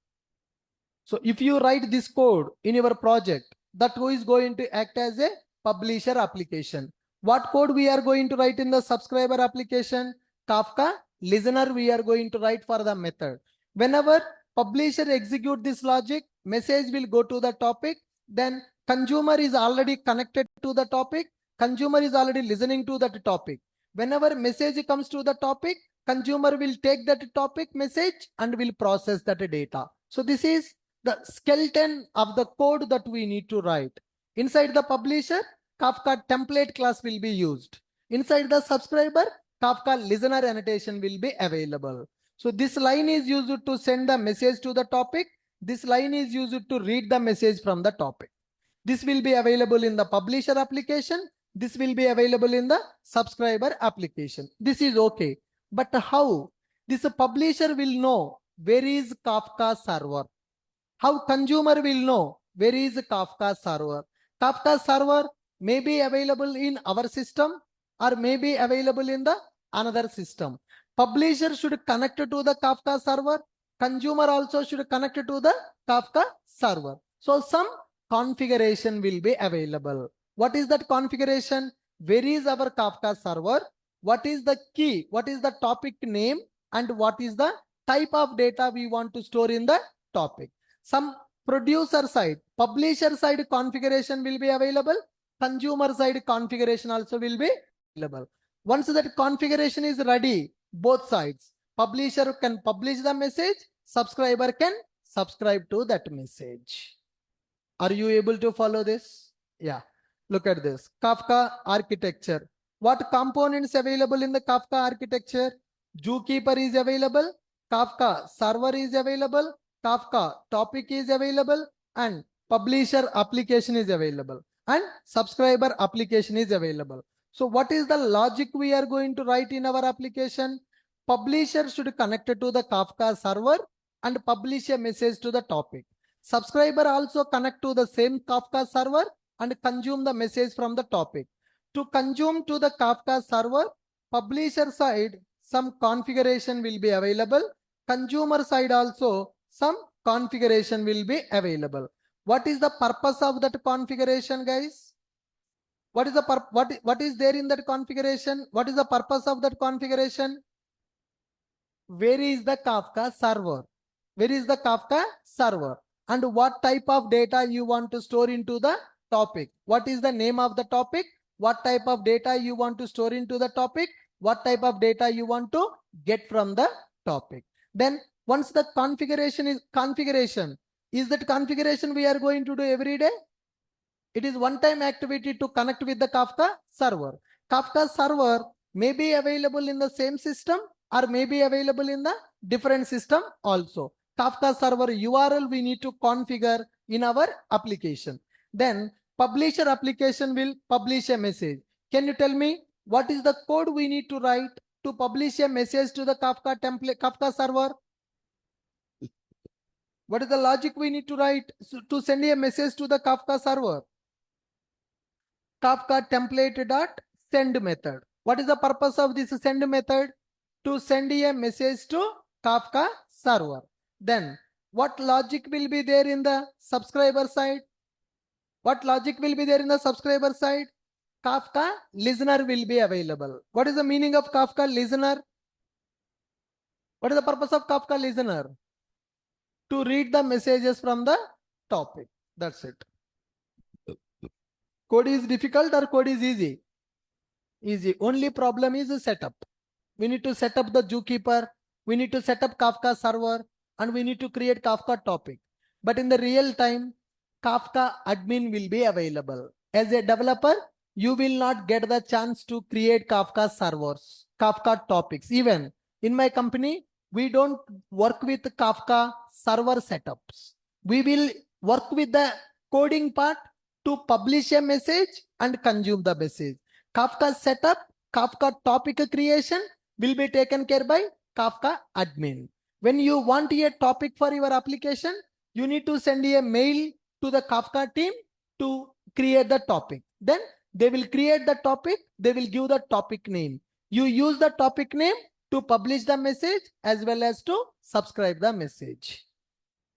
So if you write this code in your project, that is going to act as a publisher application. What code we are going to write in the subscriber application? Kafka listener we are going to write for the method. Whenever publisher execute this logic, message will go to the topic. Then consumer is already connected to the topic. Consumer is already listening to that topic. Whenever message comes to the topic, consumer will take that topic message and will process that data. So this is the skeleton of the code that we need to write. Inside the publisher, Kafka template class will be used. Inside the subscriber, Kafka listener annotation will be available. So this line is used to send the message to the topic. This line is used to read the message from the topic. This will be available in the publisher application. This will be available in the subscriber application. This is okay. But how? This publisher will know where is Kafka server. How consumer will know where is Kafka server. Kafka server may be available in our system or may be available in the another system. Publisher should connect to the Kafka server. Consumer also should connect to the Kafka server. So some configuration will be available. What is that configuration? Where is our Kafka server? What is the key? What is the topic name? And what is the type of data we want to store in the topic? Some producer side, publisher side configuration will be available. Consumer side configuration also will be available. Once that configuration is ready, both sides, publisher can publish the message, subscriber can subscribe to that message. Are you able to follow this? Yeah. Look at this. Kafka architecture. What components available in the Kafka architecture? Zookeeper is available. Kafka server is available. Kafka topic is available. And publisher application is available. And subscriber application is available. So what is the logic we are going to write in our application? Publisher should connect to the Kafka server and publish a message to the topic. Subscriber also connect to the same Kafka server and consume the message from the topic. To consume to the Kafka server, publisher side, some configuration will be available. Consumer side also, some configuration will be available. What is the purpose of that configuration, guys? What is there in that configuration? What is the purpose of that configuration? Where is the Kafka server? Where is the Kafka server? And what type of data you want to store into the topic? What is the name of the topic? What type of data you want to store into the topic? What type of data you want to get from the topic? Then once the configuration, is that configuration we are going to do every day? It is one-time activity to connect with the Kafka server. Kafka server may be available in the same system or may be available in the different system also. Kafka server URL we need to configure in our application. Then publisher application will publish a message. Can you tell me what is the code we need to write to publish a message to the Kafka template, Kafka server? What is the logic we need to write to send a message to the Kafka server? Kafka template dot send method. What is the purpose of this send method? To send a message to Kafka server. Then what logic will be there in the subscriber side? What logic will be there in the subscriber side? Kafka listener will be available. What is the meaning of Kafka listener? What is the purpose of Kafka listener? To read the messages from the topic. That's it. Code is difficult or code is easy? Easy. Only problem is the setup. We need to set up the zookeeper. We need to set up Kafka server and we need to create Kafka topic. But in the real time, Kafka admin will be available. As a developer, you will not get the chance to create Kafka servers, Kafka topics. Even in my company, we don't work with Kafka server setups. We will work with the coding part to publish a message and consume the message. Kafka setup, Kafka topic creation will be taken care by Kafka admin. When you want a topic for your application, you need to send a mail to the Kafka team to create the topic. Then they will create the topic. They will give the topic name. You use the topic name to publish the message as well as to subscribe the message.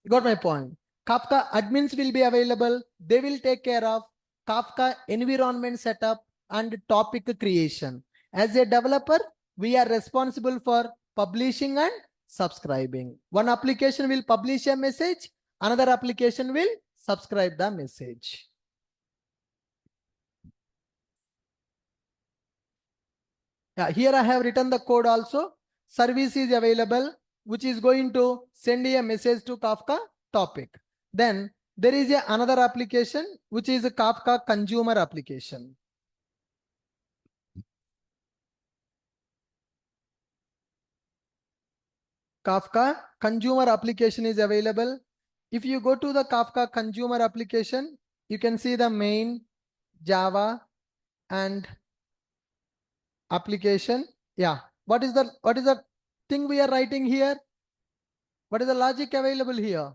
You got my point? Kafka admins will be available. They will take care of Kafka environment setup and topic creation. As a developer, we are responsible for publishing and subscribing. One application will publish a message, another application will subscribe the message. Yeah, here I have written the code also. Service is available, which is going to send a message to Kafka topic. Then there is another application, which is a Kafka consumer application. Kafka consumer application is available. If you go to the Kafka consumer application, you can see the main, Java, and application. Yeah. What is the thing we are writing here? What is the logic available here?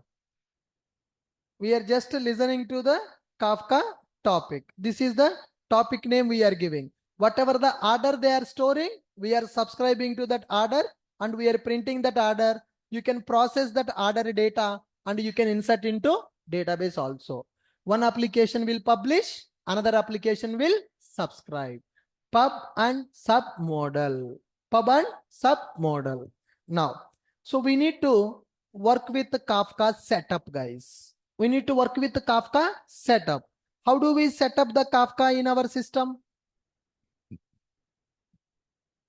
We are just listening to the Kafka topic. This is the topic name we are giving. Whatever the order they are storing, we are subscribing to that order and we are printing that order. You can process that order data and you can insert into database also. One application will publish, another application will subscribe. Pub and sub model. Pub and sub model. Now, so we need to work with the Kafka setup, guys. We need to work with the Kafka setup. How do we set up the Kafka in our system?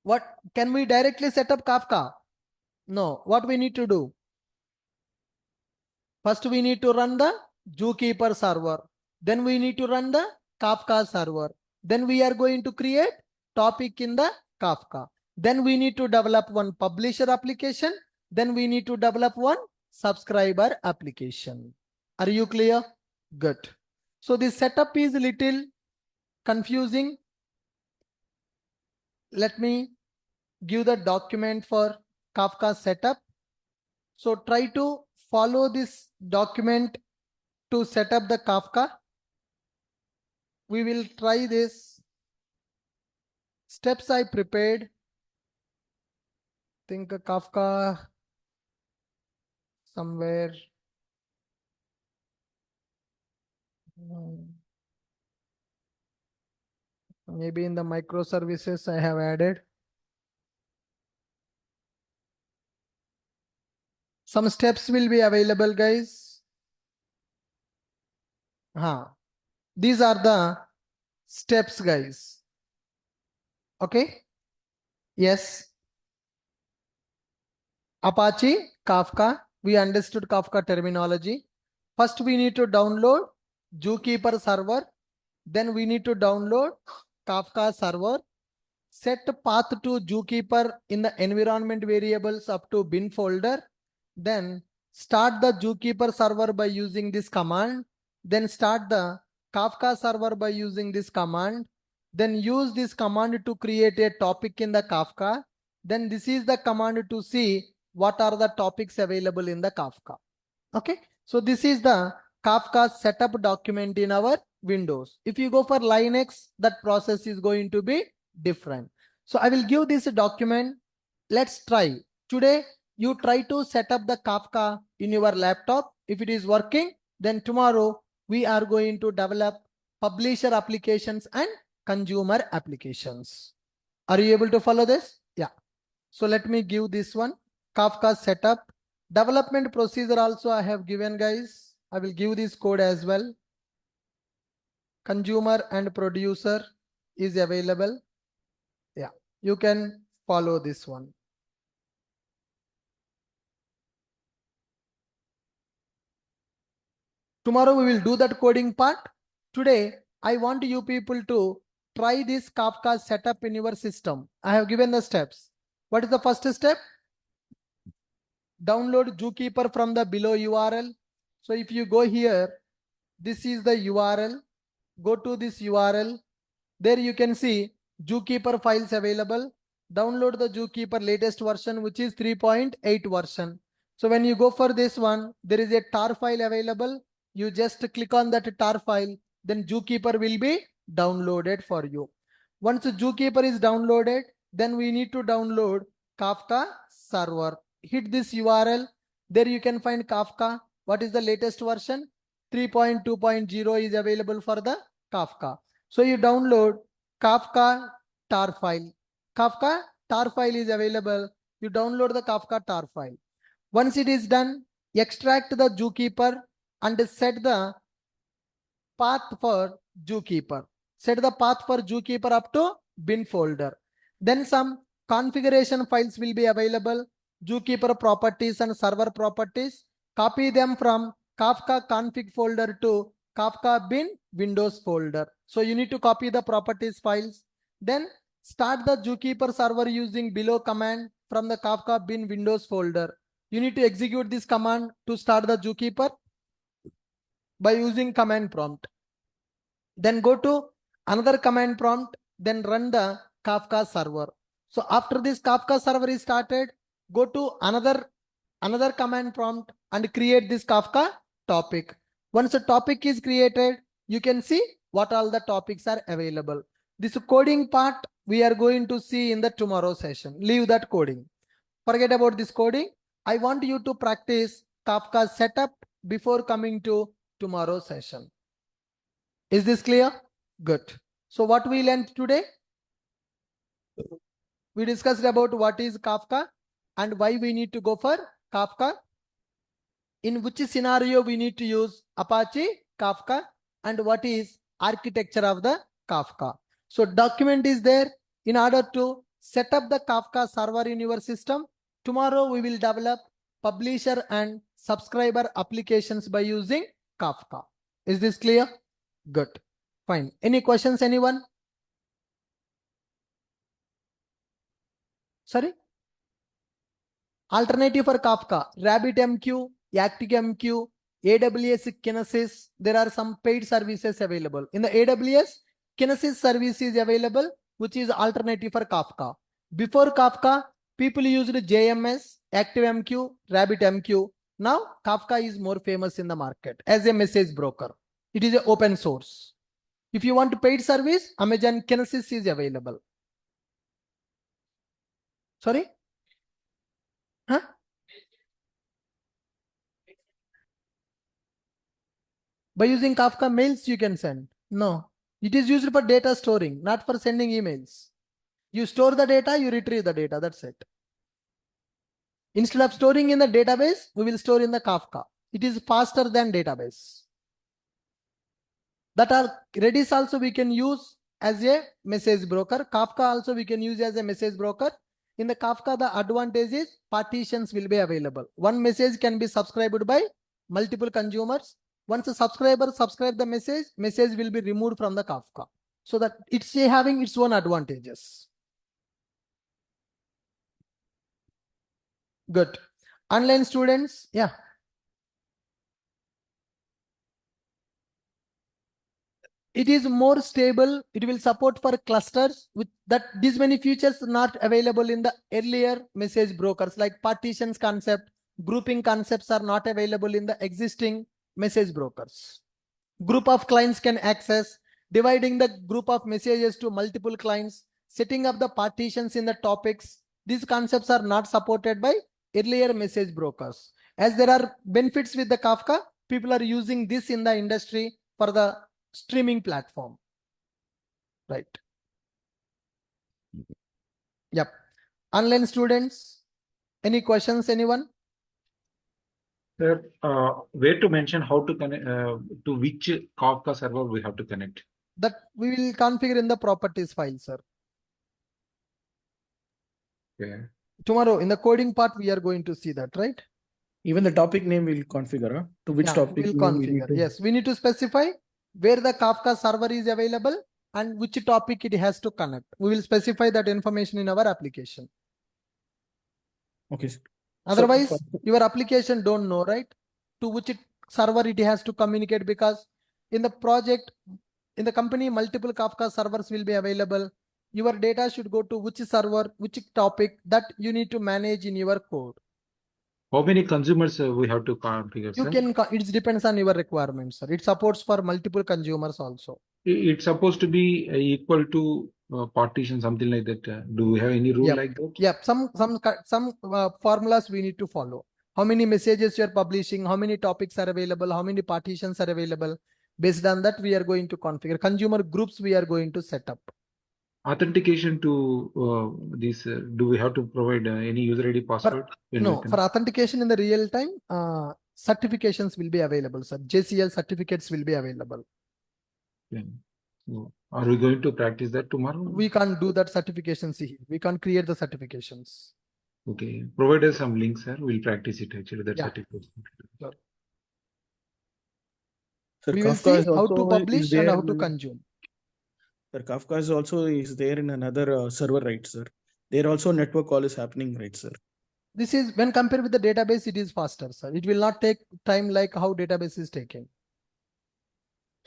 What can we directly set up Kafka? No. What we need to do? First, we need to run the Zookeeper server. Then we need to run the Kafka server. Then we are going to create topic in the Kafka. Then we need to develop one publisher application. Then we need to develop one subscriber application. Are you clear? Good. So this setup is a little confusing. Let me give the document for Kafka setup. So try to follow this document to set up the Kafka. We will try this. Steps I prepared. Think Kafka somewhere. Maybe in the microservices I have added. Some steps will be available, guys. These are the steps, guys. Okay. Yes. Apache, Kafka. We understood Kafka terminology. First, we need to download Zookeeper server. Then we need to download Kafka server. Set path to Zookeeper in the environment variables up to bin folder. Then start the Zookeeper server by using this command. Then start the Kafka server by using this command. Then use this command to create a topic in the Kafka. Then this is the command to see what are the topics available in the Kafka. Okay. So this is the Kafka setup document in our Windows. If you go for Linux, that process is going to be different. So I will give this document. Let's try. Today, you try to set up the Kafka in your laptop. If it is working, then tomorrow we are going to develop publisher applications and consumer applications. Are you able to follow this? Yeah. So let me give this one. Kafka setup. Development procedure also I have given, guys. I will give this code as well. Consumer and producer is available. Yeah, you can follow this one. Tomorrow we will do that coding part. Today, I want you people to try this Kafka setup in your system. I have given the steps. What is the first step? Download Zookeeper from the below URL. So if you go here, this is the URL. Go to this URL. There you can see Zookeeper files available. Download the Zookeeper latest version, which is 3.8 version. So when you go for this one, there is a tar file available. You just click on that tar file, then Zookeeper will be downloaded for you. Once Zookeeper is downloaded, then we need to download Kafka server. Hit this URL. There you can find Kafka. What is the latest version? 3.2.0 is available for the Kafka. So you download Kafka tar file. Kafka tar file is available. you download the Kafka tar file. Once it is done, extract the zookeeper and set the path for zookeeper. Set the path for zookeeper up to bin folder. Then some configuration files will be available, zookeeper properties and server properties. Copy them from Kafka config folder to Kafka bin Windows folder. So you need to copy the properties files. Then start the zookeeper server using below command from the Kafka bin Windows folder. You need to execute this command to start the zookeeper by using command prompt. Then go to another command prompt, then run the Kafka server. So after this Kafka server is started, go to another command prompt and create this Kafka topic. Once a topic is created, you can see what all the topics are available. This coding part we are going to see in the tomorrow session. Leave that coding. Forget about this coding. I want you to practice Kafka setup before coming to tomorrow session. Is this clear? Good. So what we learned today? We discussed about what is Kafka and why we need to go for Kafka. In which scenario we need to use Apache Kafka and what is architecture of the Kafka. So document is there in order to set up the Kafka server in your system. Tomorrow we will develop publisher and subscriber applications by using Kafka. Is this clear? Good. Fine. Any questions, anyone? Sorry? Alternative for Kafka, RabbitMQ, ActiveMQ, AWS Kinesis. There are some paid services available. In the AWS, Kinesis service is available, which is alternative for Kafka. Before Kafka, people used JMS, ActiveMQ, RabbitMQ. Now Kafka is more famous in the market as a message broker. It is an open source. If you want paid service, Amazon Kinesis is available. Sorry? Huh? By using Kafka mails you can send. No, it is used for data storing, not for sending emails. You store the data, you retrieve the data. That's it. Instead of storing in the database, we will store in the Kafka. It is faster than database. That are Redis also we can use as a message broker. Kafka also we can use as a message broker. In the Kafka, the advantage is partitions will be available. One message can be subscribed by multiple consumers. Once a subscriber subscribe the message will be removed from the Kafka. So that it's having its own advantages. Good. Online students, yeah. It is more stable. It will support for clusters with that these many features not available in the earlier message brokers, like partitions concept, grouping concepts are not available in the existing message brokers. Group of clients can access, dividing the group of messages to multiple clients, setting up the partitions in the topics. These concepts are not supported by earlier message brokers. As there are benefits with the Kafka, people are using this in the industry for the streaming platform. Right. Yep. Online students, any questions, anyone? Sir, where to mention how to connect to which Kafka server we have to connect? That we will configure in the properties file, sir. Okay. Tomorrow in the coding part, we are going to see that, right? Even the topic name will configure, huh? To which topic we'll configure. Yes, we need to specify where the Kafka server is available and which topic it has to connect. We will specify that information in our application. Okay. Otherwise, your application don't know, right? To which server it has to communicate, because in the project, in the company, multiple Kafka servers will be available. Your data should go to which server, which topic, that you need to manage in your code. How many consumers we have to configure? You sir? can, it depends on your requirements, sir. It supports for multiple consumers also. It's supposed to be equal to partition, something like that. Do we have any rule like that? Yep. Some formulas we need to follow. How many messages you are publishing, how many topics are available, how many partitions are available. Based on that, we are going to configure. Consumer groups we are going to set up. Authentication to this, do we have to provide any user ID password? No, for authentication in the real time, certifications will be available, sir. JCL certificates will be available. Yeah. So are we going to practice that tomorrow? We can't do that certification. See, we can't create the certifications. Okay, provide us some links, sir. We'll practice it actually. That Yeah. certificate. Sure. Sir, We will Kafka see is how to also publish is and there how to in- consume. Sir, Kafka is also there in another server, right, sir? There also network call is happening, right, sir? This is when compared with the database, it is faster, sir. It will not take time like how database is taking.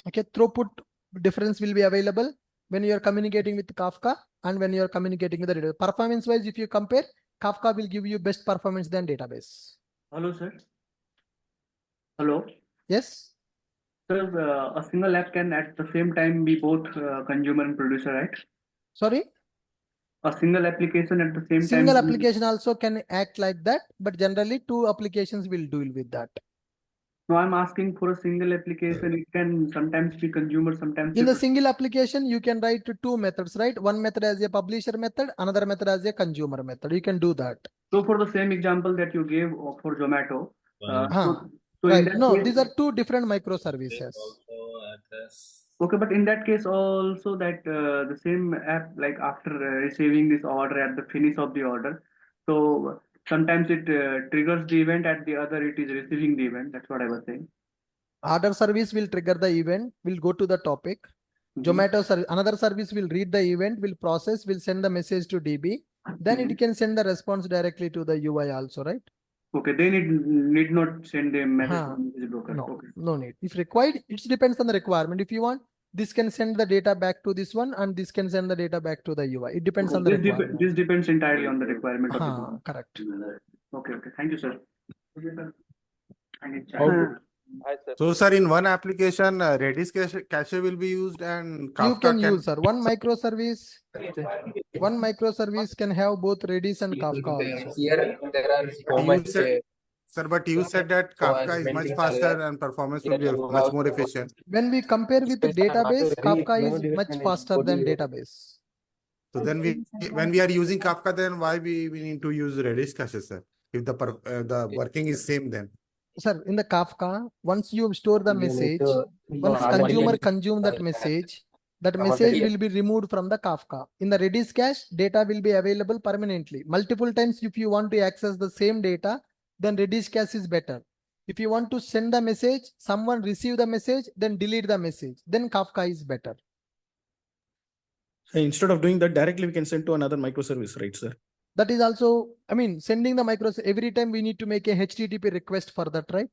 Okay, throughput difference will be available when you are communicating with Kafka and when you are communicating with the database. Performance wise, if you compare, Kafka will give you best performance than database. Hello, sir. Hello. Yes. Sir, a single app can at the same time be both consumer and producer, right? Sorry. A single application at the same Single time. application also can act like that, but generally two applications will deal with that. No, I'm asking for a single application. It can sometimes be consumer, sometimes In be the single application, you can write two methods, right? One method as a publisher method, another method as a consumer method. You can do that. So for the same example that you gave for Zomato, so in Right. that No, case, these are two different microservices. okay, but in that case also that the same app, like after receiving this order at the finish of the order, so sometimes it triggers the event, at the other it is receiving the event. That's what I was saying. Order service will trigger the event, will go to the topic. Zomato service, another service will read the event, will process, will send the message to DB. Then it can send the response directly to the UI also, right? Okay, they need not send a message to the message broker. No, Okay. no need. If required, it depends on the requirement. If you want, this can send the data back to this one and this can send the data back to the UI. It depends on the requirement. This depends entirely on the requirement of the business. Correct. Okay, okay. Thank you, sir. So, sir, in one application, Redis cache will be used and Kafka You can use, sir. One microservice can have both Redis and Kafka also. Here there are so much. Sir, but you said that Kafka is much faster and performance will be much more efficient. When we compare with the database, Kafka is much faster than database. So then when we are using Kafka, then why we need to use Redis cache, sir? If the working is same, then. Sir, in the Kafka, once you store the message, once consumer consume that message will be removed from the Kafka. In the Redis cache, data will be available permanently. Multiple times, if you want to access the same data, then Redis cache is better. If you want to send the message, someone receive the message, then delete the message, then Kafka is better. So instead of doing that directly, we can send to another microservice, right, sir? That is also, I mean, sending the microservice, every time we need to make a HTTP request for that, right?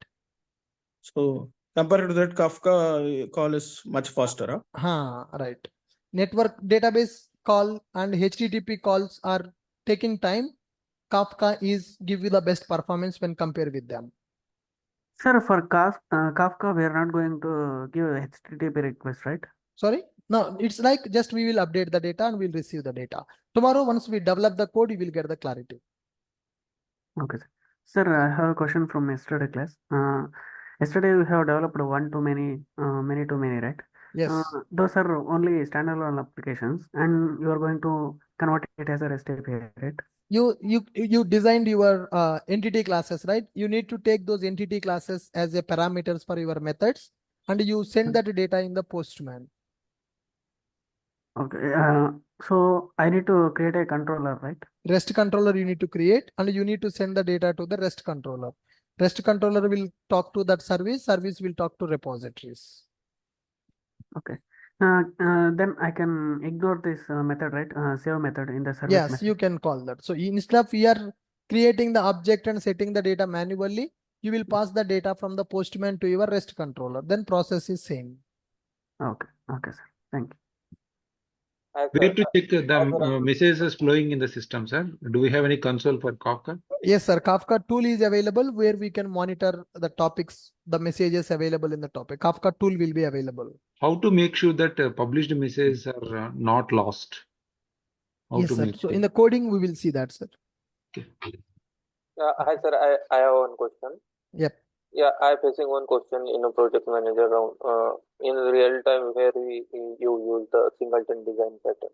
So compared to that, Kafka call is much faster. Right. Network database call and HTTP calls are taking time. Kafka is give you the best performance when compared with them. Sir, for Kafka, we are not going to give a HTTP request, right? Sorry? No, it's like just we will update the data and we'll receive the data. Tomorrow, once we develop the code, you will get the clarity. Okay, sir. Sir, I have a question from yesterday class. Yesterday we have developed one to many, many to many, right? Yes. Those are only standalone applications, and you are going to convert it as a REST API, right? You designed your entity classes, right? You need to take those entity classes as a parameters for your methods, and you send that data in the Postman. Okay. So I need to create a controller, right? REST controller you need to create, and you need to send the data to the REST controller. REST controller will talk to that service. Service will talk to repositories. Okay. Then I can ignore this method, right? Save method in the service. Yes, method. you can call that. So instead of we are creating the object and setting the data manually, you will pass the data from the Postman to your REST controller. Then process is same. Okay. Okay, sir. Thank you. Where to check the messages flowing in the system, sir? Do we have any console for Kafka? Yes, sir. Kafka tool is available where we can monitor the topics, the messages available in the topic. Kafka tool will be available. How to make sure that published messages are not lost? How yes, to sir. make So sure? in the coding, we will see that, sir. Okay. Hi, sir. I have one question. Yep. Yeah, I'm facing one question in a project manager round. In real time, where you use the singleton design pattern.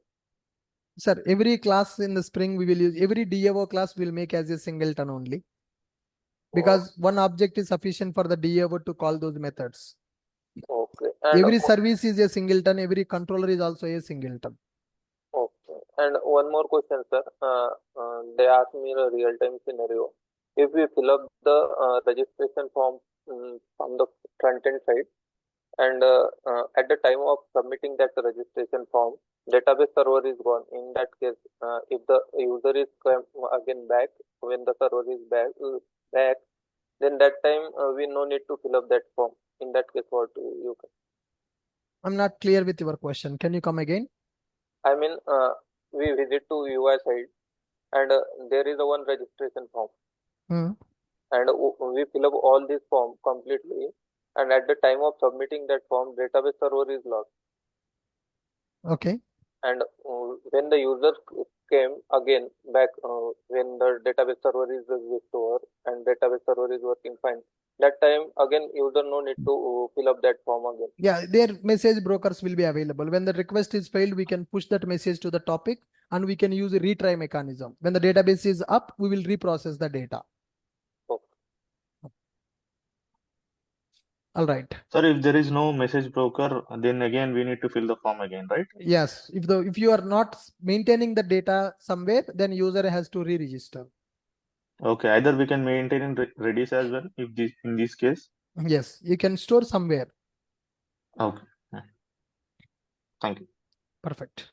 Sir, every class in the Spring we will use, every DAO class will make as a singleton only. Because one object is sufficient for the DAO to call those methods. Okay. And Every service is a singleton, every controller is also a singleton. okay. And one more question, sir. They asked me a real-time scenario. If we fill up the registration form from the front-end side, and at the time of submitting that registration form, database server is gone. In that case, if the user is again back, when the server is back, then that time we no need to fill up that form. In that case, what you can? I'm not clear with your question. Can you come again? I mean, we visit to UI side, and there is a one registration form, and we fill up all this form completely. And at the time of submitting that form, database server is lost. Okay. And when the user came again back, when the database server is restored and database server is working fine, that time again user no need to fill up that form again. Yeah, their message brokers will be available. When the request is failed, we can push that message to the topic and we can use a retry mechanism. When the database is up, we will reprocess the data. Okay. All right. Sir, if there is no message broker, then again we need to fill the form again, right? Yes. If you are not maintaining the data somewhere, then user has to re-register. Okay, either we can maintain in Redis as well, if this in this case. Yes, you can store somewhere. Okay. Thank you. Perfect.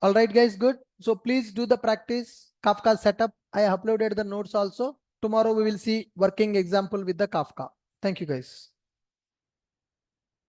All right, guys, good. So please do the practice Kafka setup. I uploaded the notes also. Tomorrow we will see working example with the Kafka. Thank you, guys.